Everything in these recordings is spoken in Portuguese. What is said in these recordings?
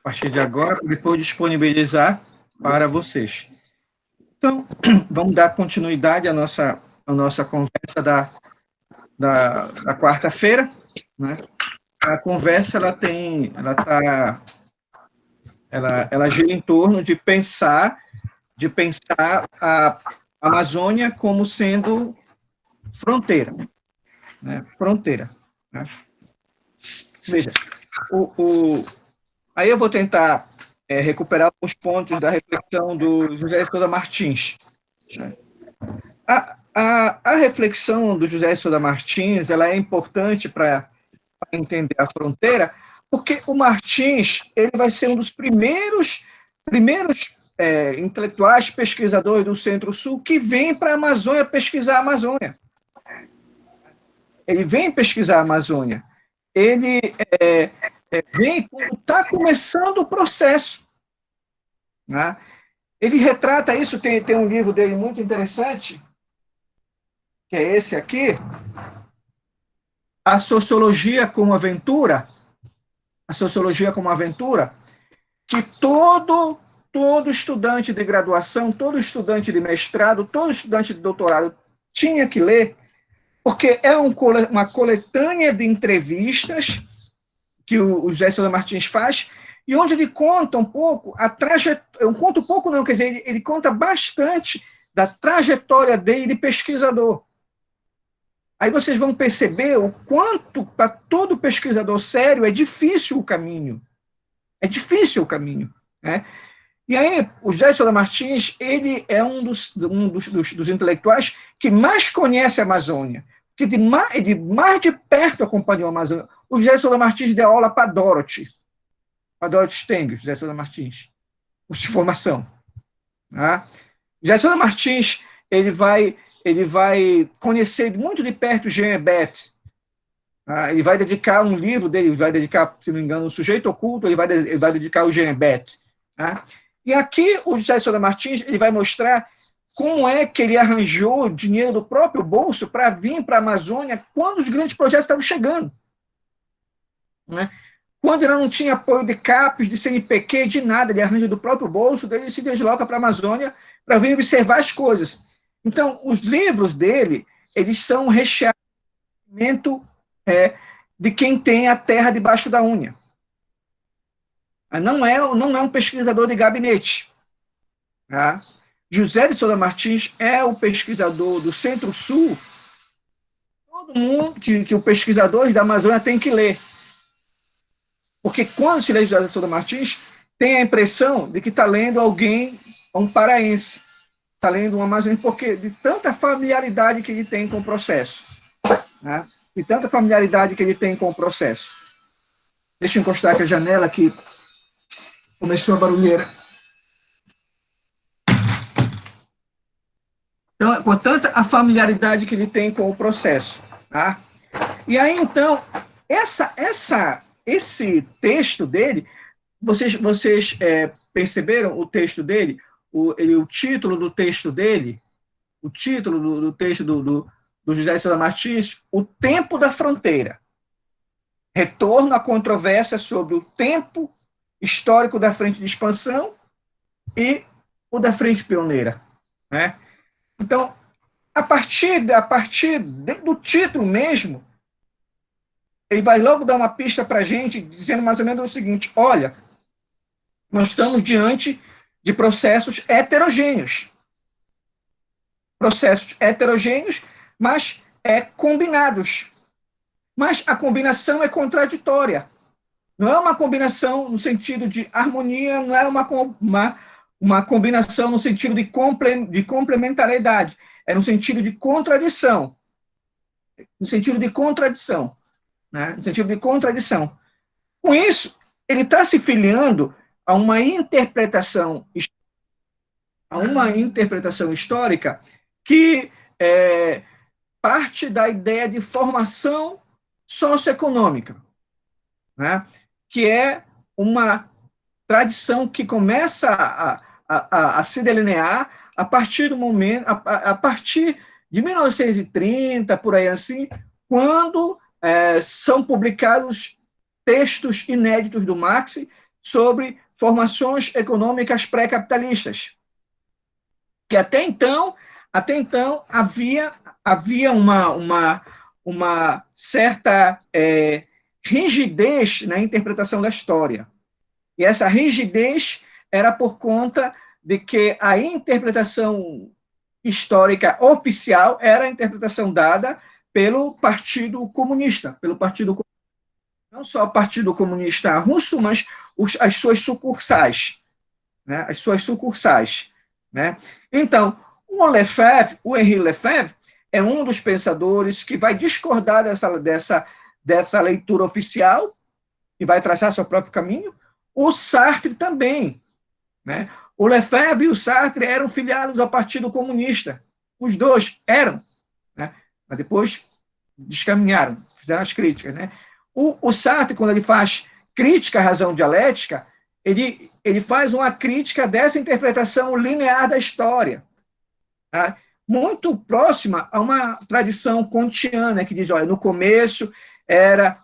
partir de agora, para depois disponibilizar para vocês. Então, vamos dar continuidade à nossa conversa da quarta-feira, né? A conversa, ela gira em torno de pensar a Amazônia como sendo fronteira, né? Fronteira, né? Veja, aí eu vou tentar recuperar os pontos da reflexão do José de Sousa Martins, né? A reflexão do José de Sousa Martins, ela é importante para entender a fronteira, porque o Martins, ele vai ser um dos primeiros intelectuais pesquisadores do Centro-Sul que vem para a Amazônia pesquisar a Amazônia. Ele vem pesquisar a Amazônia. Ele vem quando está começando o processo, né? Ele retrata isso, tem um livro dele muito interessante, que é esse aqui, A Sociologia como Aventura, que todo estudante de graduação, todo estudante de mestrado, todo estudante de doutorado tinha que ler, porque é uma coletânea de entrevistas que o José Sousa Martins faz, e onde ele conta um pouco a trajetória, conta um pouco não, quer dizer, ele conta bastante da trajetória dele de pesquisador. Aí vocês vão perceber o quanto, para todo pesquisador sério, é difícil o caminho. É difícil o caminho, né? E aí, o José Sousa Martins, ele é um dos intelectuais que mais conhece a Amazônia, que de mais de perto acompanhou a Amazônia. O José Sousa Martins deu aula para Dorothy Steng, José Sousa Martins, curso de formação. Tá? José Sousa Martins, ele vai conhecer muito de perto Jean Bett. Tá? Ele vai dedicar um livro dele, vai dedicar, se não me engano, O Sujeito Oculto, ele vai dedicar o Jean Bett. Tá? E aqui o José Sousa Martins, ele vai mostrar como é que ele arranjou dinheiro do próprio bolso para vir para a Amazônia quando os grandes projetos estavam chegando. Né? Quando ele não tinha apoio de CAPES, de CNPq, de nada, ele arranja do próprio bolso, ele se desloca para a Amazônia para vir observar as coisas. Então, os livros dele, eles são recheados de quem tem a terra debaixo da unha. Não é um pesquisador de gabinete. Tá? José de Sousa Martins é o pesquisador do Centro-Sul, todo mundo que o pesquisador da Amazônia tem que ler. Porque quando se lê José de Sousa Martins, tem a impressão de que está lendo alguém, um paraense, está lendo um amazonense, porque de tanta familiaridade que ele tem com o processo. Né? De tanta familiaridade que ele tem com o processo. Deixa eu encostar aqui a janela que começou a barulheira. Então, portanto, a familiaridade que ele tem com o processo. Tá? E aí, então, esse texto dele, vocês perceberam o texto dele, o título do texto dele, o título do texto do José Sousa Martins, O Tempo da Fronteira. Retorno à controvérsia sobre o tempo histórico da Frente de Expansão e o da Frente Pioneira. Né? Então, a partir do título mesmo, ele vai logo dar uma pista para a gente, dizendo mais ou menos o seguinte: olha, nós estamos diante de processos heterogêneos. Processos heterogêneos, mas combinados. Mas a combinação é contraditória. Não é uma combinação no sentido de harmonia, não é uma combinação no sentido de complementariedade. É no sentido de contradição. No sentido de contradição. Né? No sentido de contradição. Com isso, ele está se filiando a uma interpretação histórica que parte da ideia de formação socioeconômica, né? Que é uma tradição que começa a se delinear a partir do momento, a partir de 1930, por aí assim, quando são publicados textos inéditos do Marx sobre formações econômicas pré-capitalistas. Que até então havia uma certa rigidez na interpretação da história. E essa rigidez era por conta de que a interpretação histórica oficial era a interpretação dada pelo Partido Comunista, não só o Partido Comunista Russo, mas as suas sucursais, né? As suas sucursais, né? Então, o Henri Lefebvre é um dos pensadores que vai discordar dessa leitura oficial e vai traçar seu próprio caminho. O Sartre também, né? O Lefebvre e o Sartre eram filiados ao Partido Comunista. Os dois eram, né? Mas depois descaminharam, fizeram as críticas, né? O Sartre, quando ele faz crítica à razão dialética, ele faz uma crítica dessa interpretação linear da história, tá? Muito próxima a uma tradição kantiana, que diz, olha, no começo era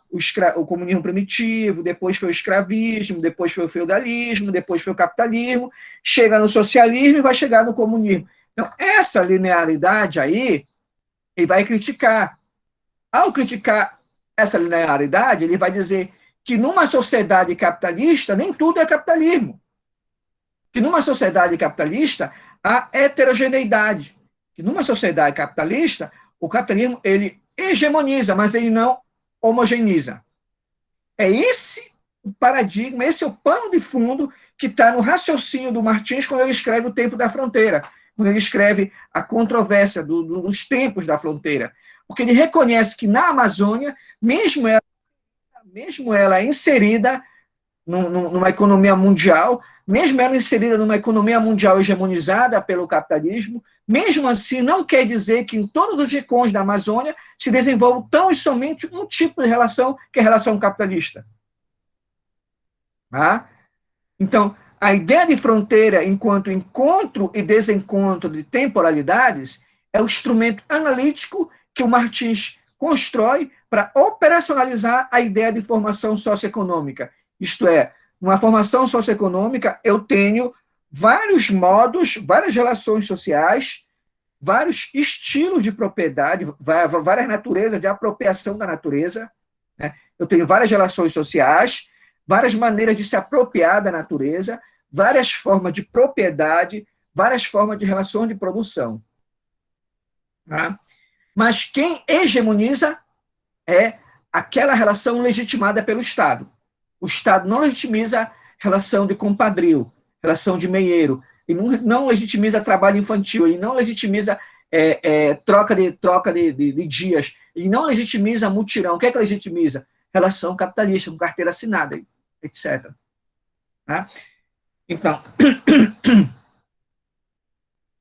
o comunismo primitivo, depois foi o escravismo, depois foi o feudalismo, depois foi o capitalismo, chega no socialismo e vai chegar no comunismo. Então, essa linearidade aí, ele vai criticar. Ao criticar essa linearidade, ele vai dizer que numa sociedade capitalista, nem tudo é capitalismo. Que numa sociedade capitalista, há heterogeneidade. Que numa sociedade capitalista, o capitalismo, ele hegemoniza, mas ele não homogeneiza. É esse o paradigma, esse é o pano de fundo que está no raciocínio do Martins quando ele escreve O Tempo da Fronteira, quando ele escreve a controvérsia dos tempos da fronteira. Porque ele reconhece que na Amazônia, mesmo ela inserida numa economia mundial, mesmo ela inserida numa economia mundial hegemonizada pelo capitalismo, mesmo assim não quer dizer que em todos os rincões da Amazônia se desenvolva tão e somente um tipo de relação, que é a relação capitalista. Tá? Então, a ideia de fronteira enquanto encontro e desencontro de temporalidades é o instrumento analítico que o Martins constrói para operacionalizar a ideia de formação socioeconômica. Isto é, numa formação socioeconômica, eu tenho vários modos, várias relações sociais, vários estilos de propriedade, várias naturezas de apropriação da natureza, né? Eu tenho várias relações sociais, várias maneiras de se apropriar da natureza, várias formas de propriedade, várias formas de relação de produção. Tá? Mas quem hegemoniza é aquela relação legitimada pelo Estado. O Estado não legitimiza relação de compadrio, relação de meieiro, ele não legitimiza trabalho infantil, ele não legitimiza troca de dias, ele não legitimiza mutirão. O que é que legitimiza? Relação capitalista, com carteira assinada, etc. Tá? Então,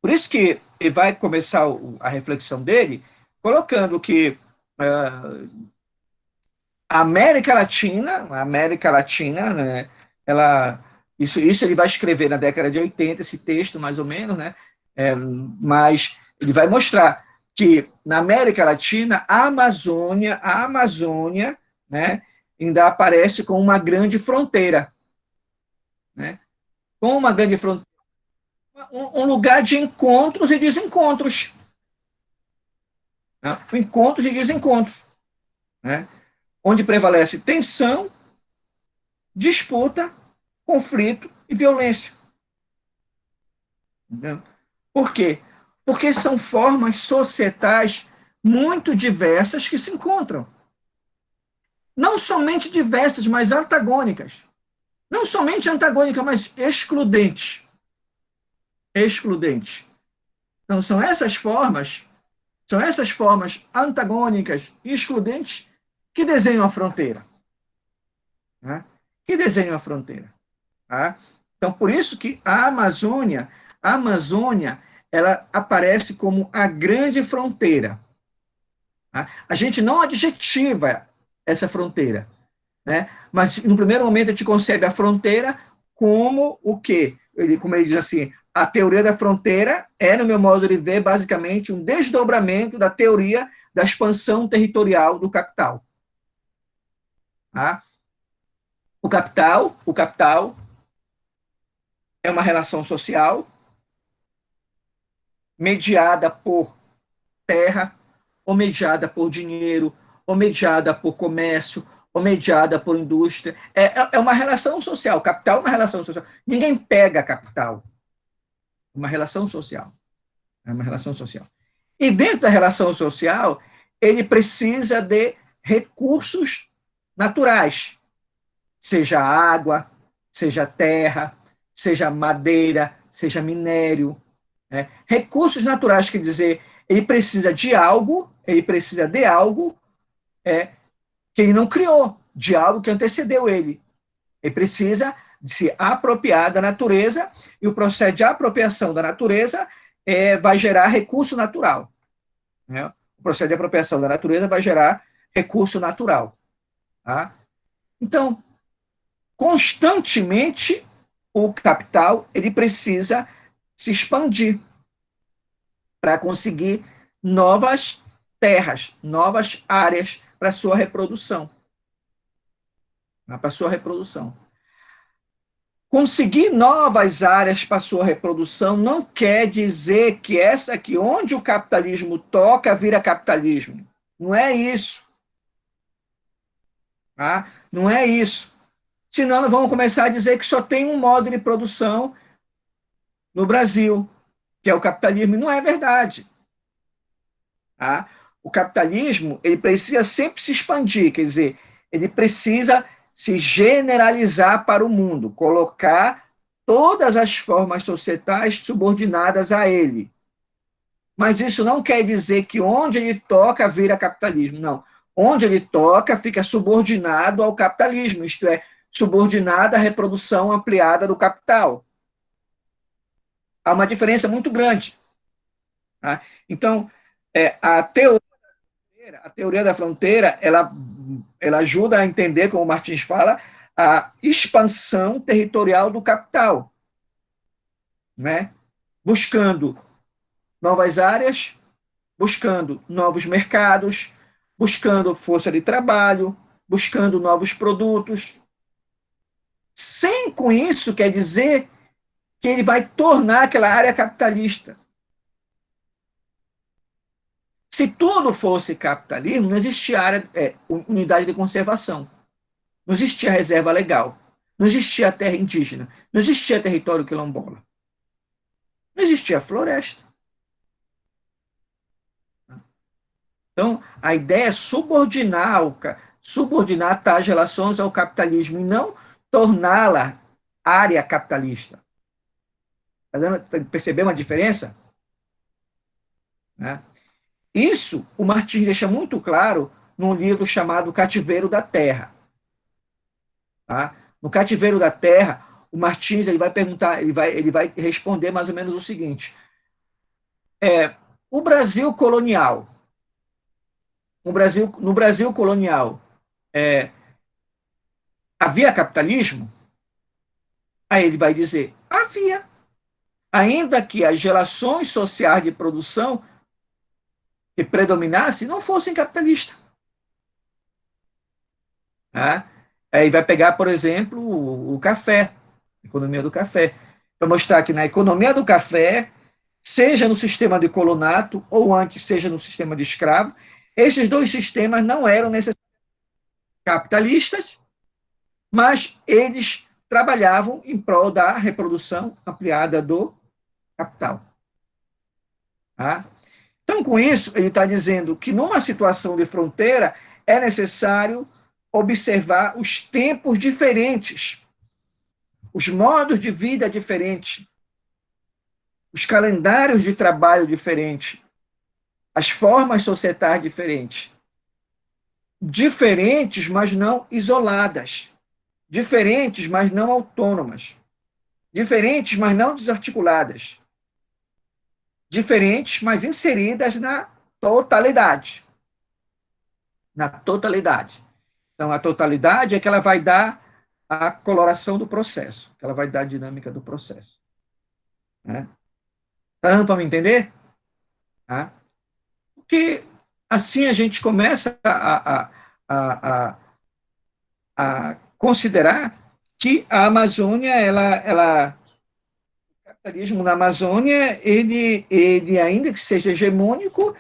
por isso que ele vai começar a reflexão dele colocando que a América Latina, né, isso ele vai escrever na década de 80, esse texto, mais ou menos, né, mas ele vai mostrar que na América Latina, a Amazônia, né, ainda aparece como uma grande fronteira, né, como uma grande fronteira, um lugar de encontros e desencontros, né, encontros e desencontros, né, onde prevalece tensão, disputa, conflito e violência. Entendeu? Por quê? Porque são formas societais muito diversas que se encontram. Não somente diversas, mas antagônicas. Não somente antagônicas, mas excludentes. Excludentes. Então, são essas formas antagônicas e excludentes que desenham a fronteira. Né? Que desenham a fronteira. Tá? Então, por isso que a Amazônia, ela aparece como a grande fronteira. Tá? A gente não adjetiva essa fronteira, né? Mas, no primeiro momento, a gente concebe a fronteira como o quê? Como ele diz assim, a teoria da fronteira é, no meu modo de ver, basicamente um desdobramento da teoria da expansão territorial do capital. Tá? O capital é uma relação social mediada por terra, ou mediada por dinheiro, ou mediada por comércio, ou mediada por indústria. É uma relação social. Capital é uma relação social. Ninguém pega capital. É uma relação social. É uma relação social. E dentro da relação social, ele precisa de recursos naturais, seja água, seja terra, seja madeira, seja minério. Né? Recursos naturais quer dizer, ele precisa de algo que ele não criou, de algo que antecedeu ele. Ele precisa de se apropriar da natureza, e o processo de apropriação da natureza vai gerar recurso natural. Né? O processo de apropriação da natureza vai gerar recurso natural. Tá? Então, constantemente, o capital ele precisa se expandir para conseguir novas terras, novas áreas para sua reprodução. Para sua reprodução. Conseguir novas áreas para sua reprodução não quer dizer que essa aqui, onde o capitalismo toca, vira capitalismo. Não é isso. Tá? Não é isso. Senão, nós vamos começar a dizer que só tem um modo de produção no Brasil, que é o capitalismo. E não é verdade. Tá? O capitalismo ele precisa sempre se expandir, quer dizer, ele precisa se generalizar para o mundo, colocar todas as formas societais subordinadas a ele. Mas isso não quer dizer que onde ele toca vira capitalismo, não. Onde ele toca fica subordinado ao capitalismo, isto é, subordinado à reprodução ampliada do capital. Há uma diferença muito grande. Tá? Então, a teoria da fronteira, ela ajuda a entender, como o Martins fala, a expansão territorial do capital, né? Buscando novas áreas, buscando novos mercados, buscando força de trabalho, buscando novos produtos. Sem com isso quer dizer que ele vai tornar aquela área capitalista. Se tudo fosse capitalismo, não existia área, unidade de conservação, não existia reserva legal, não existia terra indígena, não existia território quilombola, não existia floresta. Então, a ideia é subordinar tais relações ao capitalismo e não torná-la área capitalista. Percebeu uma diferença? Né? Isso o Martins deixa muito claro num livro chamado Cativeiro da Terra. Tá? No Cativeiro da Terra, o Martins ele vai perguntar, ele vai responder mais ou menos o seguinte: o Brasil colonial, no Brasil colonial, havia capitalismo? Aí ele vai dizer, havia. Ainda que as relações sociais de produção que predominassem não fossem capitalistas. Tá? Aí vai pegar, por exemplo, o café, a economia do café, para mostrar que na economia do café, seja no sistema de colonato ou antes seja no sistema de escravo, esses dois sistemas não eram necessariamente capitalistas, mas eles trabalhavam em prol da reprodução ampliada do capital. Tá? Então, com isso, ele está dizendo que numa situação de fronteira é necessário observar os tempos diferentes, os modos de vida diferentes, os calendários de trabalho diferentes, as formas societais diferentes. Diferentes, mas não isoladas. Diferentes, mas não autônomas. Diferentes, mas não desarticuladas. Diferentes, mas inseridas na totalidade. Na totalidade. Então, a totalidade é que ela vai dar a coloração do processo, que ela vai dar a dinâmica do processo. Né? Tá dando para me entender? Tá? Porque assim a gente começa a considerar que a Amazônia, o capitalismo na Amazônia, ele ainda que seja hegemônico,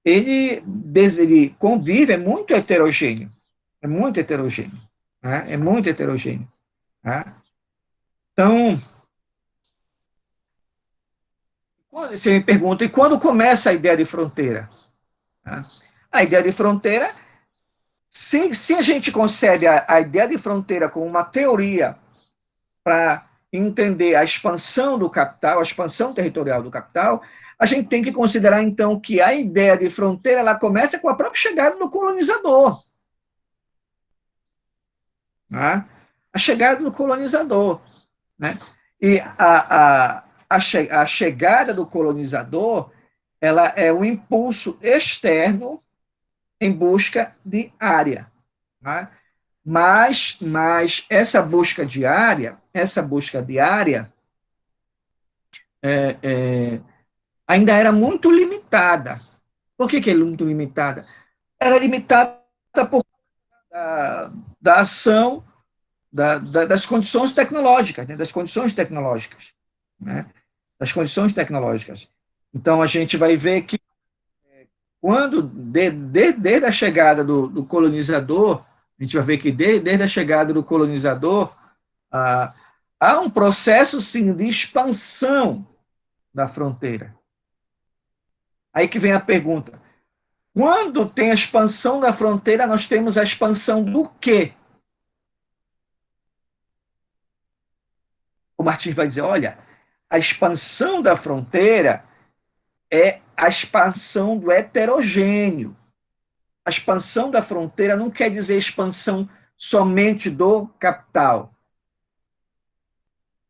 ele convive, é muito heterogêneo, é muito heterogêneo, tá? É muito heterogêneo, tá? Então, você me pergunta, e quando começa a ideia de fronteira? Tá? A ideia de fronteira, se a gente concebe a ideia de fronteira como uma teoria para entender a expansão do capital, a expansão territorial do capital, a gente tem que considerar, então, que a ideia de fronteira ela começa com a própria chegada do colonizador. Né? A chegada do colonizador. Né? E a chegada do colonizador ela é um impulso externo em busca de área. Né? Mas essa busca diária, ainda era muito limitada. Por que é muito limitada? Era limitada por da ação das condições tecnológicas, né? Das condições tecnológicas, né? Das condições tecnológicas. Então, a gente vai ver que quando, desde a chegada do colonizador, a gente vai ver que desde a chegada do colonizador, há um processo, sim, de expansão da fronteira. Aí que vem a pergunta. Quando tem a expansão da fronteira, nós temos a expansão do quê? O Martins vai dizer, olha, a expansão da fronteira é a expansão do heterogêneo. A expansão da fronteira não quer dizer expansão somente do capital.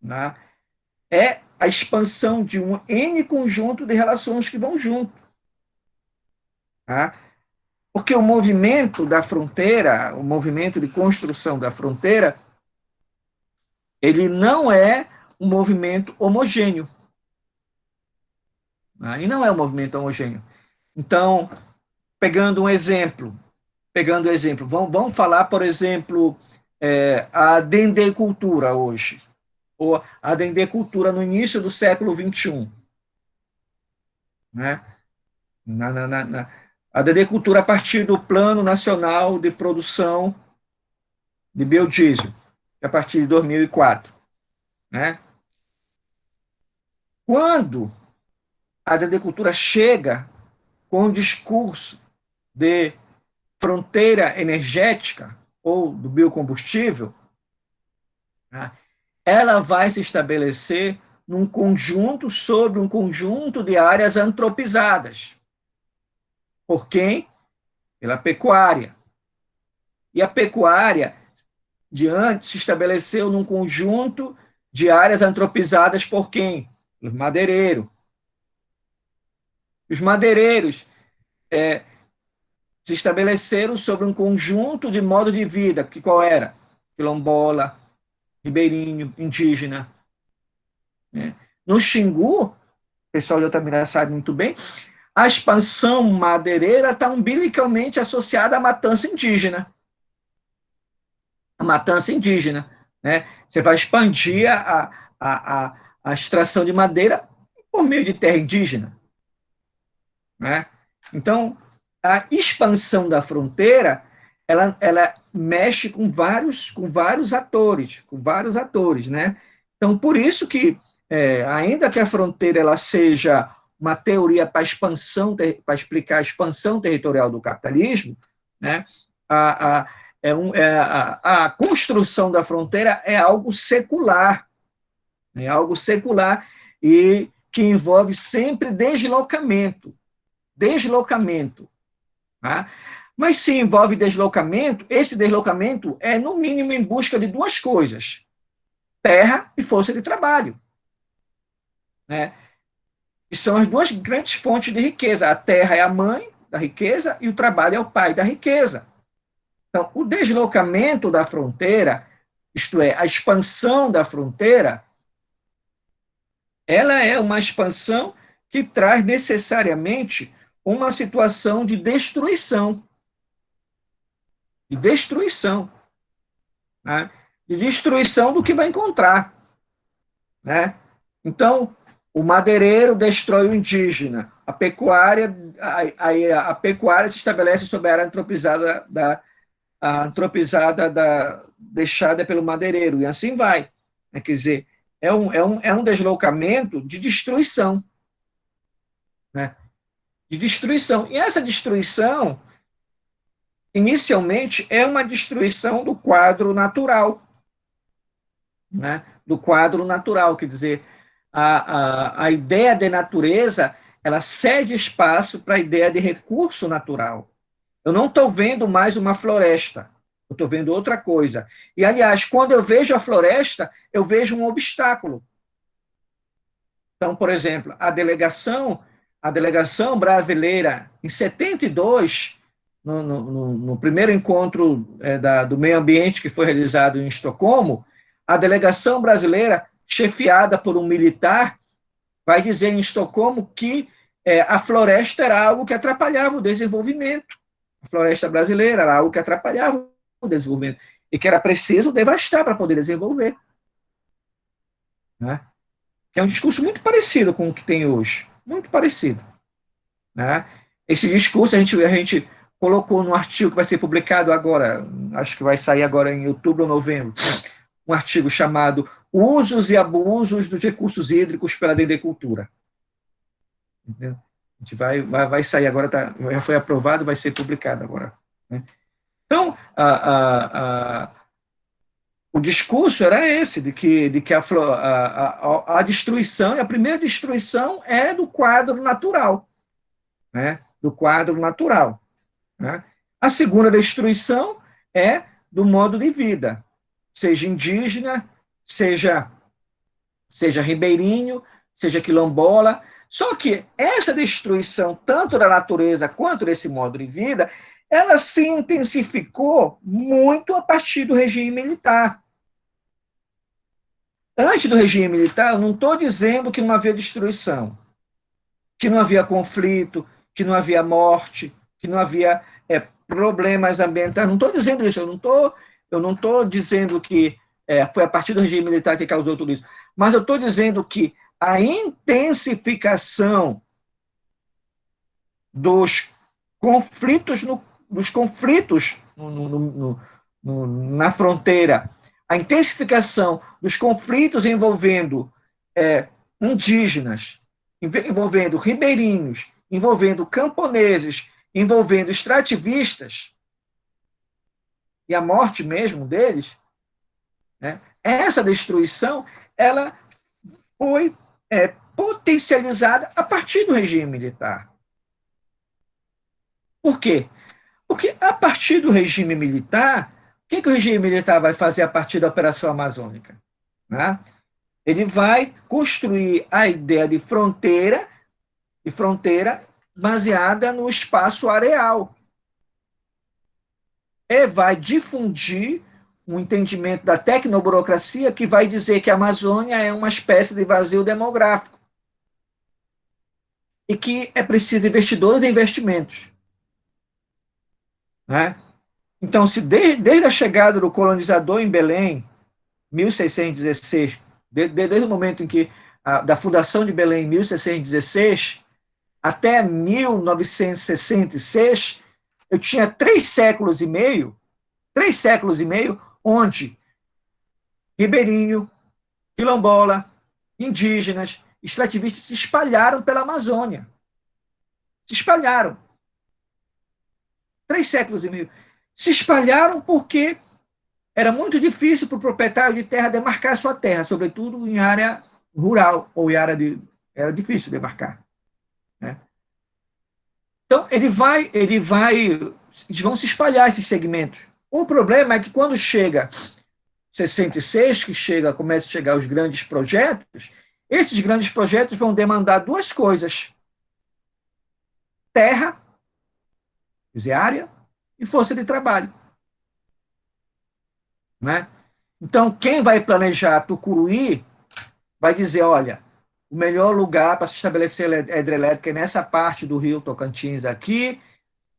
Né? É a expansão de um N conjunto de relações que vão junto. Tá? Porque o movimento da fronteira, o movimento de construção da fronteira, ele não é um movimento homogêneo. E não é um movimento homogêneo. Então, pegando um exemplo, vamos falar, por exemplo, a dendecultura hoje, ou a dendecultura no início do século XXI. Né? A dendecultura a partir do Plano Nacional de Produção de Biodiesel, a partir de 2004. Né? Quando a dendecultura chega com o discurso de fronteira energética ou do biocombustível, né, ela vai se estabelecer sobre um conjunto de áreas antropizadas. Por quem? Pela pecuária. E a pecuária, de antes, se estabeleceu num conjunto de áreas antropizadas por quem? Os madeireiros. Os madeireiros se estabeleceram sobre um conjunto de modo de vida, que qual era? Quilombola, ribeirinho, indígena. Né? No Xingu, o pessoal de Altamira sabe muito bem, a expansão madeireira está umbilicalmente associada à matança indígena. A matança indígena. Né? Você vai expandir a extração de madeira por meio de terra indígena. Né? Então, a expansão da fronteira, ela mexe com vários atores, né? Então, por isso que, ainda que a fronteira ela seja uma teoria para explicar a expansão territorial do capitalismo, né? A construção da fronteira é algo secular, e que envolve sempre deslocamento. Tá? Mas se envolve deslocamento, esse deslocamento é, no mínimo, em busca de duas coisas: terra e força de trabalho. Né? E são as duas grandes fontes de riqueza. A terra é a mãe da riqueza e o trabalho é o pai da riqueza. Então, o deslocamento da fronteira, isto é, a expansão da fronteira, ela é uma expansão que traz necessariamente uma situação de destruição. Né? de destruição do que vai encontrar, né? Então, o madeireiro destrói o indígena, a pecuária, a pecuária se estabelece sob a área antropizada deixada pelo madeireiro, e assim vai. Né? Quer dizer, é um deslocamento de destruição, né? De destruição. E essa destruição, inicialmente, é uma destruição do quadro natural, né? Do quadro natural, quer dizer, a ideia de natureza, ela cede espaço para a ideia de recurso natural. Eu não estou vendo mais uma floresta, eu estou vendo outra coisa. E, aliás, quando eu vejo a floresta, eu vejo um obstáculo. Então, por exemplo, a delegação brasileira, em 72, no primeiro encontro do meio ambiente que foi realizado em Estocolmo, a delegação brasileira, chefiada por um militar, vai dizer em Estocolmo que a floresta era algo que atrapalhava o desenvolvimento. A floresta brasileira era algo que atrapalhava o desenvolvimento e que era preciso devastar para poder desenvolver. Né? É um discurso muito parecido com o que tem hoje, muito parecido. Né? Esse discurso a gente colocou no artigo que vai ser publicado agora, acho que vai sair agora em outubro ou novembro, um artigo chamado Usos e Abusos dos Recursos Hídricos pela Dendricultura. Entendeu? A gente vai sair agora, já foi aprovado, vai ser publicado agora. Né? Então, o discurso era esse, de que a destruição, a primeira destruição é do quadro natural, né? Do quadro natural. Né? A segunda destruição é do modo de vida, seja indígena, seja ribeirinho, seja quilombola. Só que essa destruição, tanto da natureza quanto desse modo de vida, ela se intensificou muito a partir do regime militar. Antes do regime militar, eu não estou dizendo que não havia destruição, que não havia conflito, que não havia morte, que não havia problemas ambientais. Não estou dizendo isso, eu não estou dizendo que foi a partir do regime militar que causou tudo isso, mas eu estou dizendo que a intensificação dos conflitos, na fronteira, a intensificação dos conflitos envolvendo indígenas, envolvendo ribeirinhos, envolvendo camponeses, envolvendo extrativistas, e a morte mesmo deles, né? Essa destruição, ela foi potencializada a partir do regime militar. Por quê? Porque a partir do regime militar, o que o regime militar vai fazer a partir da Operação Amazônica? Né? Ele vai construir a ideia de fronteira baseada no espaço areal. E vai difundir um entendimento da tecnoburocracia que vai dizer que a Amazônia é uma espécie de vazio demográfico e que é preciso investidores de investimentos. Né? Então, se desde a chegada do colonizador em Belém, 1616, desde o momento em que da fundação de Belém, 1616, até 1966, eu tinha 3 séculos e meio, onde ribeirinho, quilombola, indígenas, extrativistas se espalharam pela Amazônia. Se espalharam. 3 séculos e meio. Se espalharam porque era muito difícil para o proprietário de terra demarcar sua terra, sobretudo em área rural, ou em área era difícil demarcar. Né? Então, eles vão se espalhar esses segmentos. O problema é que quando chega 66, começa a chegar os grandes projetos, esses grandes projetos vão demandar 2 coisas: terra, quer dizer, área, e força de trabalho. Né? Então, quem vai planejar Tucuruí vai dizer, olha, o melhor lugar para se estabelecer a hidrelétrica é nessa parte do rio Tocantins aqui,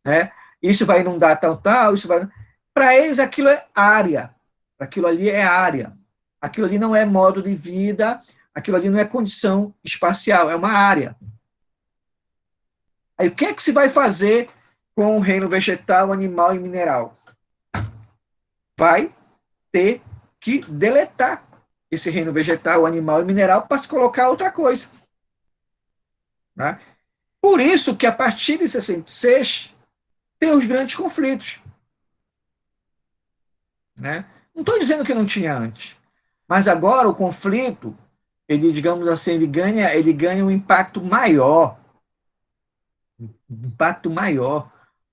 né? Isso vai inundar tal, isso vai... Para eles, aquilo é área. Aquilo ali é área. Aquilo ali não é modo de vida, aquilo ali não é condição espacial, é uma área. Aí o que é que se vai fazer com o reino vegetal, animal e mineral? Vai ter que deletar esse reino vegetal, animal e mineral para se colocar outra coisa. Né? Por isso que a partir de 66 tem os grandes conflitos. Né? Não estou dizendo que não tinha antes, mas agora o conflito, ele, digamos assim, ele ganha um impacto maior,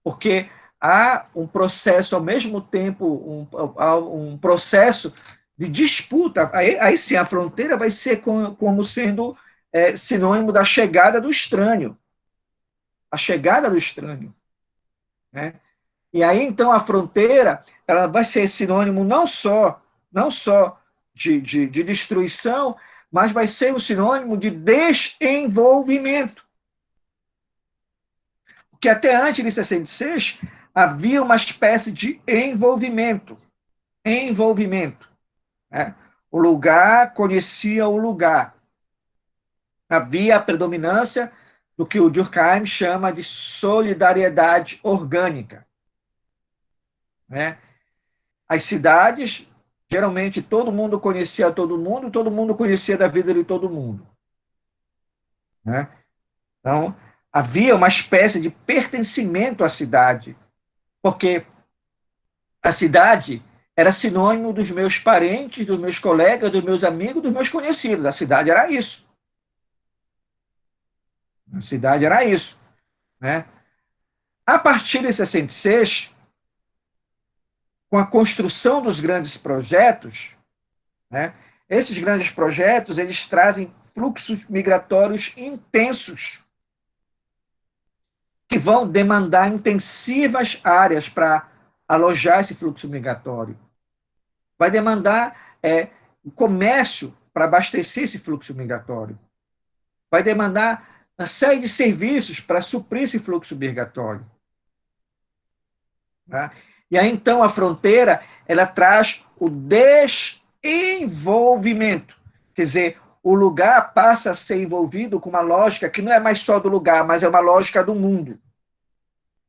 porque há um processo, ao mesmo tempo, um processo de disputa. Aí sim, a fronteira vai ser como sendo sinônimo da chegada do estranho. A chegada do estranho. Né? E aí, então, a fronteira ela vai ser sinônimo não só de destruição, mas vai ser um sinônimo de desenvolvimento. Porque até antes de 66 havia uma espécie de envolvimento. Envolvimento. Né? O lugar conhecia o lugar. Havia a predominância do que o Durkheim chama de solidariedade orgânica. Né? As cidades, geralmente todo mundo conhecia todo mundo conhecia da vida de todo mundo. Né? Então, havia uma espécie de pertencimento à cidade, porque a cidade era sinônimo dos meus parentes, dos meus colegas, dos meus amigos, dos meus conhecidos. A cidade era isso. A cidade era isso. Né? A partir de 66, com a construção dos grandes projetos, né, esses grandes projetos eles trazem fluxos migratórios intensos, que vão demandar intensivas áreas para alojar esse fluxo migratório. Vai demandar comércio para abastecer esse fluxo migratório. Vai demandar uma série de serviços para suprir esse fluxo migratório. Tá? E aí, então, a fronteira ela traz o desenvolvimento. Quer dizer, o lugar passa a ser envolvido com uma lógica que não é mais só do lugar, mas é uma lógica do mundo.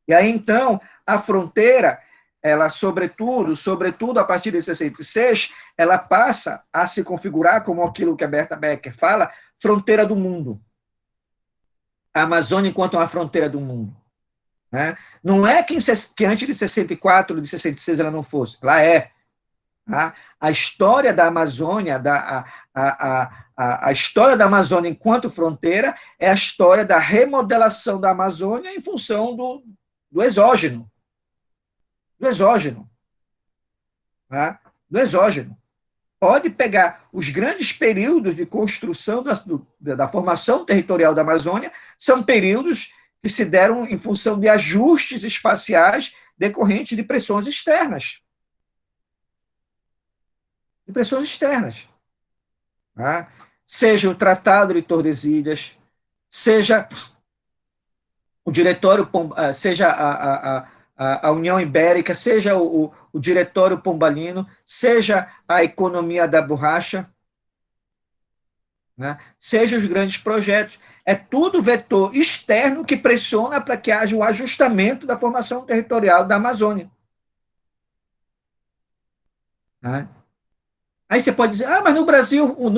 E aí, então, a fronteira, ela, sobretudo a partir de 66, ela passa a se configurar como aquilo que a Berta Becker fala, fronteira do mundo. A Amazônia enquanto uma fronteira do mundo. Né? Não é que antes de 64, de 66 ela não fosse, ela é. Tá? A história da Amazônia, a história da Amazônia enquanto fronteira é a história da remodelação da Amazônia em função do exógeno. Do exógeno. Tá? Do exógeno. Pode pegar os grandes períodos de construção da formação territorial da Amazônia, são períodos que se deram em função de ajustes espaciais decorrentes de pressões externas. De pressões externas. Tá? Seja o Tratado de Tordesilhas, seja o Diretório, seja a União Ibérica, seja o Diretório Pombalino, seja a economia da borracha, né? Seja os grandes projetos. É tudo vetor externo que pressiona para que haja o ajustamento da formação territorial da Amazônia. Né? Aí você pode dizer, mas no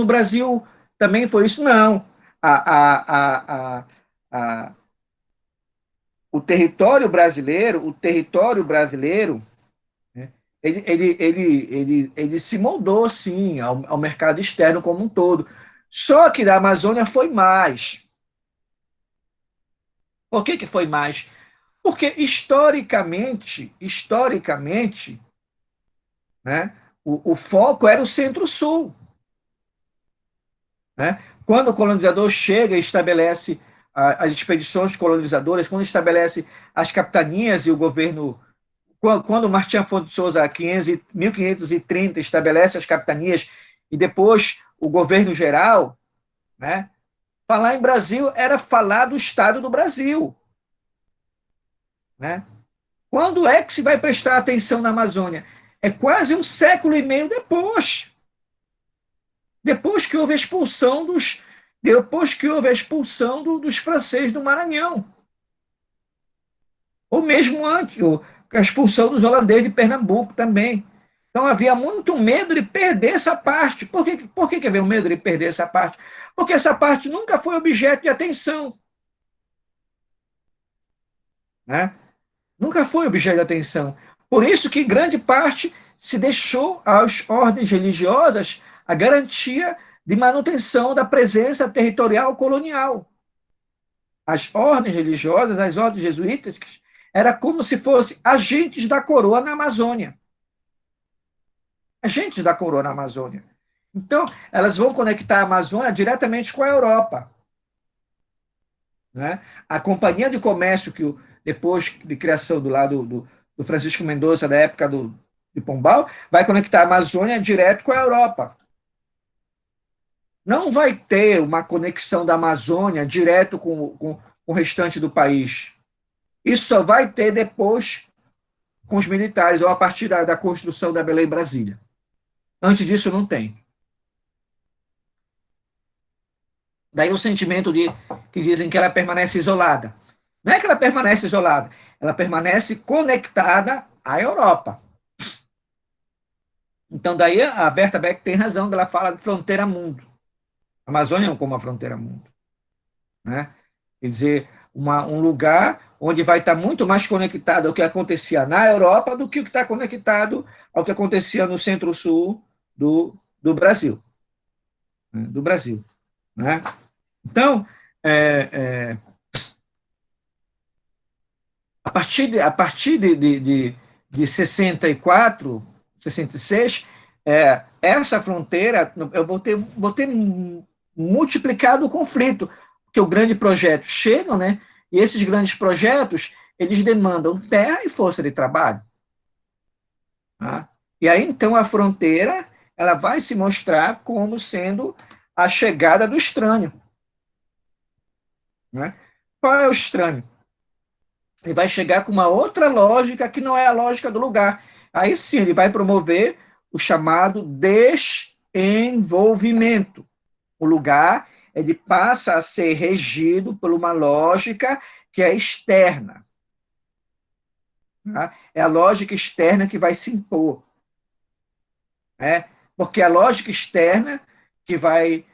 Brasil também foi isso. Não. A, o território brasileiro, né, ele se moldou, sim, ao mercado externo como um todo. Só que da Amazônia foi mais. Por que foi mais? Porque historicamente, né, o foco era o Centro-Sul. Né? Quando o colonizador chega e estabelece as expedições colonizadoras, quando estabelece as capitanias e o governo, quando Martim Afonso de Souza, 1530, estabelece as capitanias e depois o governo geral, né? Falar em Brasil era falar do Estado do Brasil. Né? Quando é que se vai prestar atenção na Amazônia? é quase um século e meio depois. Depois que houve a expulsão dos franceses do Maranhão. Ou mesmo antes, a expulsão dos holandeses de Pernambuco também. Então havia muito medo de perder essa parte. Por que havia medo de perder essa parte? Porque essa parte nunca foi objeto de atenção. Né? Nunca foi objeto de atenção. Por isso que grande parte se deixou às ordens religiosas a garantia de manutenção da presença territorial colonial. As ordens religiosas, as ordens jesuíticas, era como se fossem agentes da coroa na Amazônia. Agentes da coroa na Amazônia. Então, elas vão conectar a Amazônia diretamente com a Europa. Né? A companhia de comércio, depois de criação do lado do Francisco Mendonça, da época de Pombal, vai conectar a Amazônia direto com a Europa. Não vai ter uma conexão da Amazônia direto com o restante do país. Isso só vai ter depois com os militares, ou a partir da construção da Belém-Brasília. Antes disso, não tem. Daí o sentimento que dizem que ela permanece isolada. Não é que ela permanece isolada, ela permanece conectada à Europa. Então, daí a Berta Beck tem razão, ela fala de fronteira mundo. A Amazônia é como a fronteira mundo. Né? Quer dizer, um lugar onde vai estar muito mais conectado ao que acontecia na Europa do que o que está conectado ao que acontecia no centro-sul do Brasil. Né? Do Brasil. Né? Então, a partir de 64, 66, essa fronteira, eu vou ter multiplicado o conflito, porque o grande projeto chega, né? E esses grandes projetos, eles demandam terra e força de trabalho. Tá? E aí, então, a fronteira, ela vai se mostrar como sendo a chegada do estranho. Né? Qual é o estranho? Ele vai chegar com uma outra lógica que não é a lógica do lugar. Aí sim, ele vai promover o chamado desenvolvimento. O lugar, ele passa a ser regido por uma lógica que é externa. Tá? É a lógica externa que vai se impor. Porque é a lógica externa que vai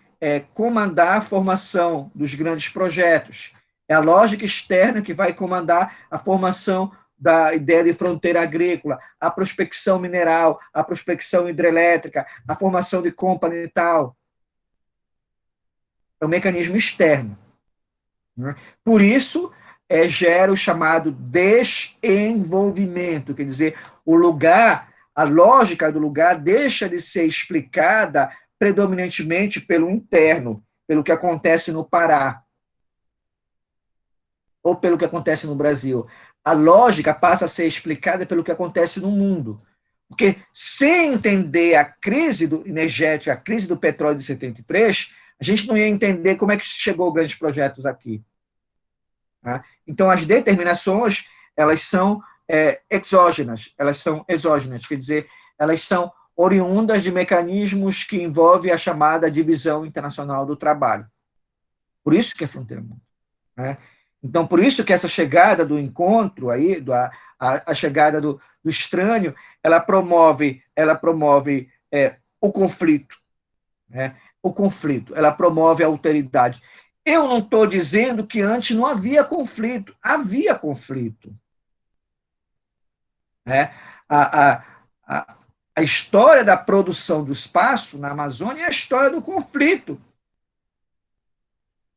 comandar a formação dos grandes projetos. É a lógica externa que vai comandar a formação da ideia de fronteira agrícola, a prospecção mineral, a prospecção hidrelétrica, a formação de company e tal. É um mecanismo externo. Né? Por isso, gera o chamado desenvolvimento, quer dizer, o lugar, a lógica do lugar deixa de ser explicada predominantemente pelo interno, pelo que acontece no Pará, ou pelo que acontece no Brasil. A lógica passa a ser explicada pelo que acontece no mundo. Porque sem entender a crise energética, a crise do petróleo de 73, a gente não ia entender como é que chegou a grandes projetos aqui. Tá? Então, as determinações, elas são exógenas, elas são exógenas, quer dizer, elas são oriundas de mecanismos que envolvem a chamada divisão internacional do trabalho. Por isso que é fronteira mundo. Né? Então, por isso que essa chegada do encontro, aí, a chegada do estranho, ela promove o conflito. Né? O conflito, ela promove a alteridade. Eu não estou dizendo que antes não havia conflito. Havia conflito. Né? A história da produção do espaço na Amazônia é a história do conflito.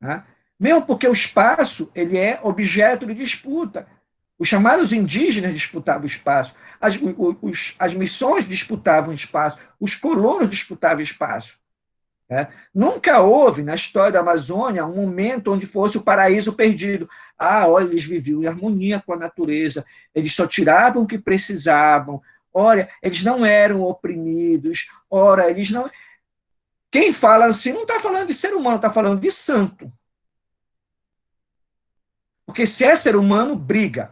Né? Mesmo porque o espaço ele é objeto de disputa. Os chamados indígenas disputavam o espaço, as missões disputavam espaço, os colonos disputavam espaço. Nunca houve, na história da Amazônia, um momento onde fosse o paraíso perdido. Olha, eles viviam em harmonia com a natureza, eles só tiravam o que precisavam, olha, eles não eram oprimidos, ora, eles não... Quem fala assim não está falando de ser humano, está falando de santo. Porque se é ser humano, briga.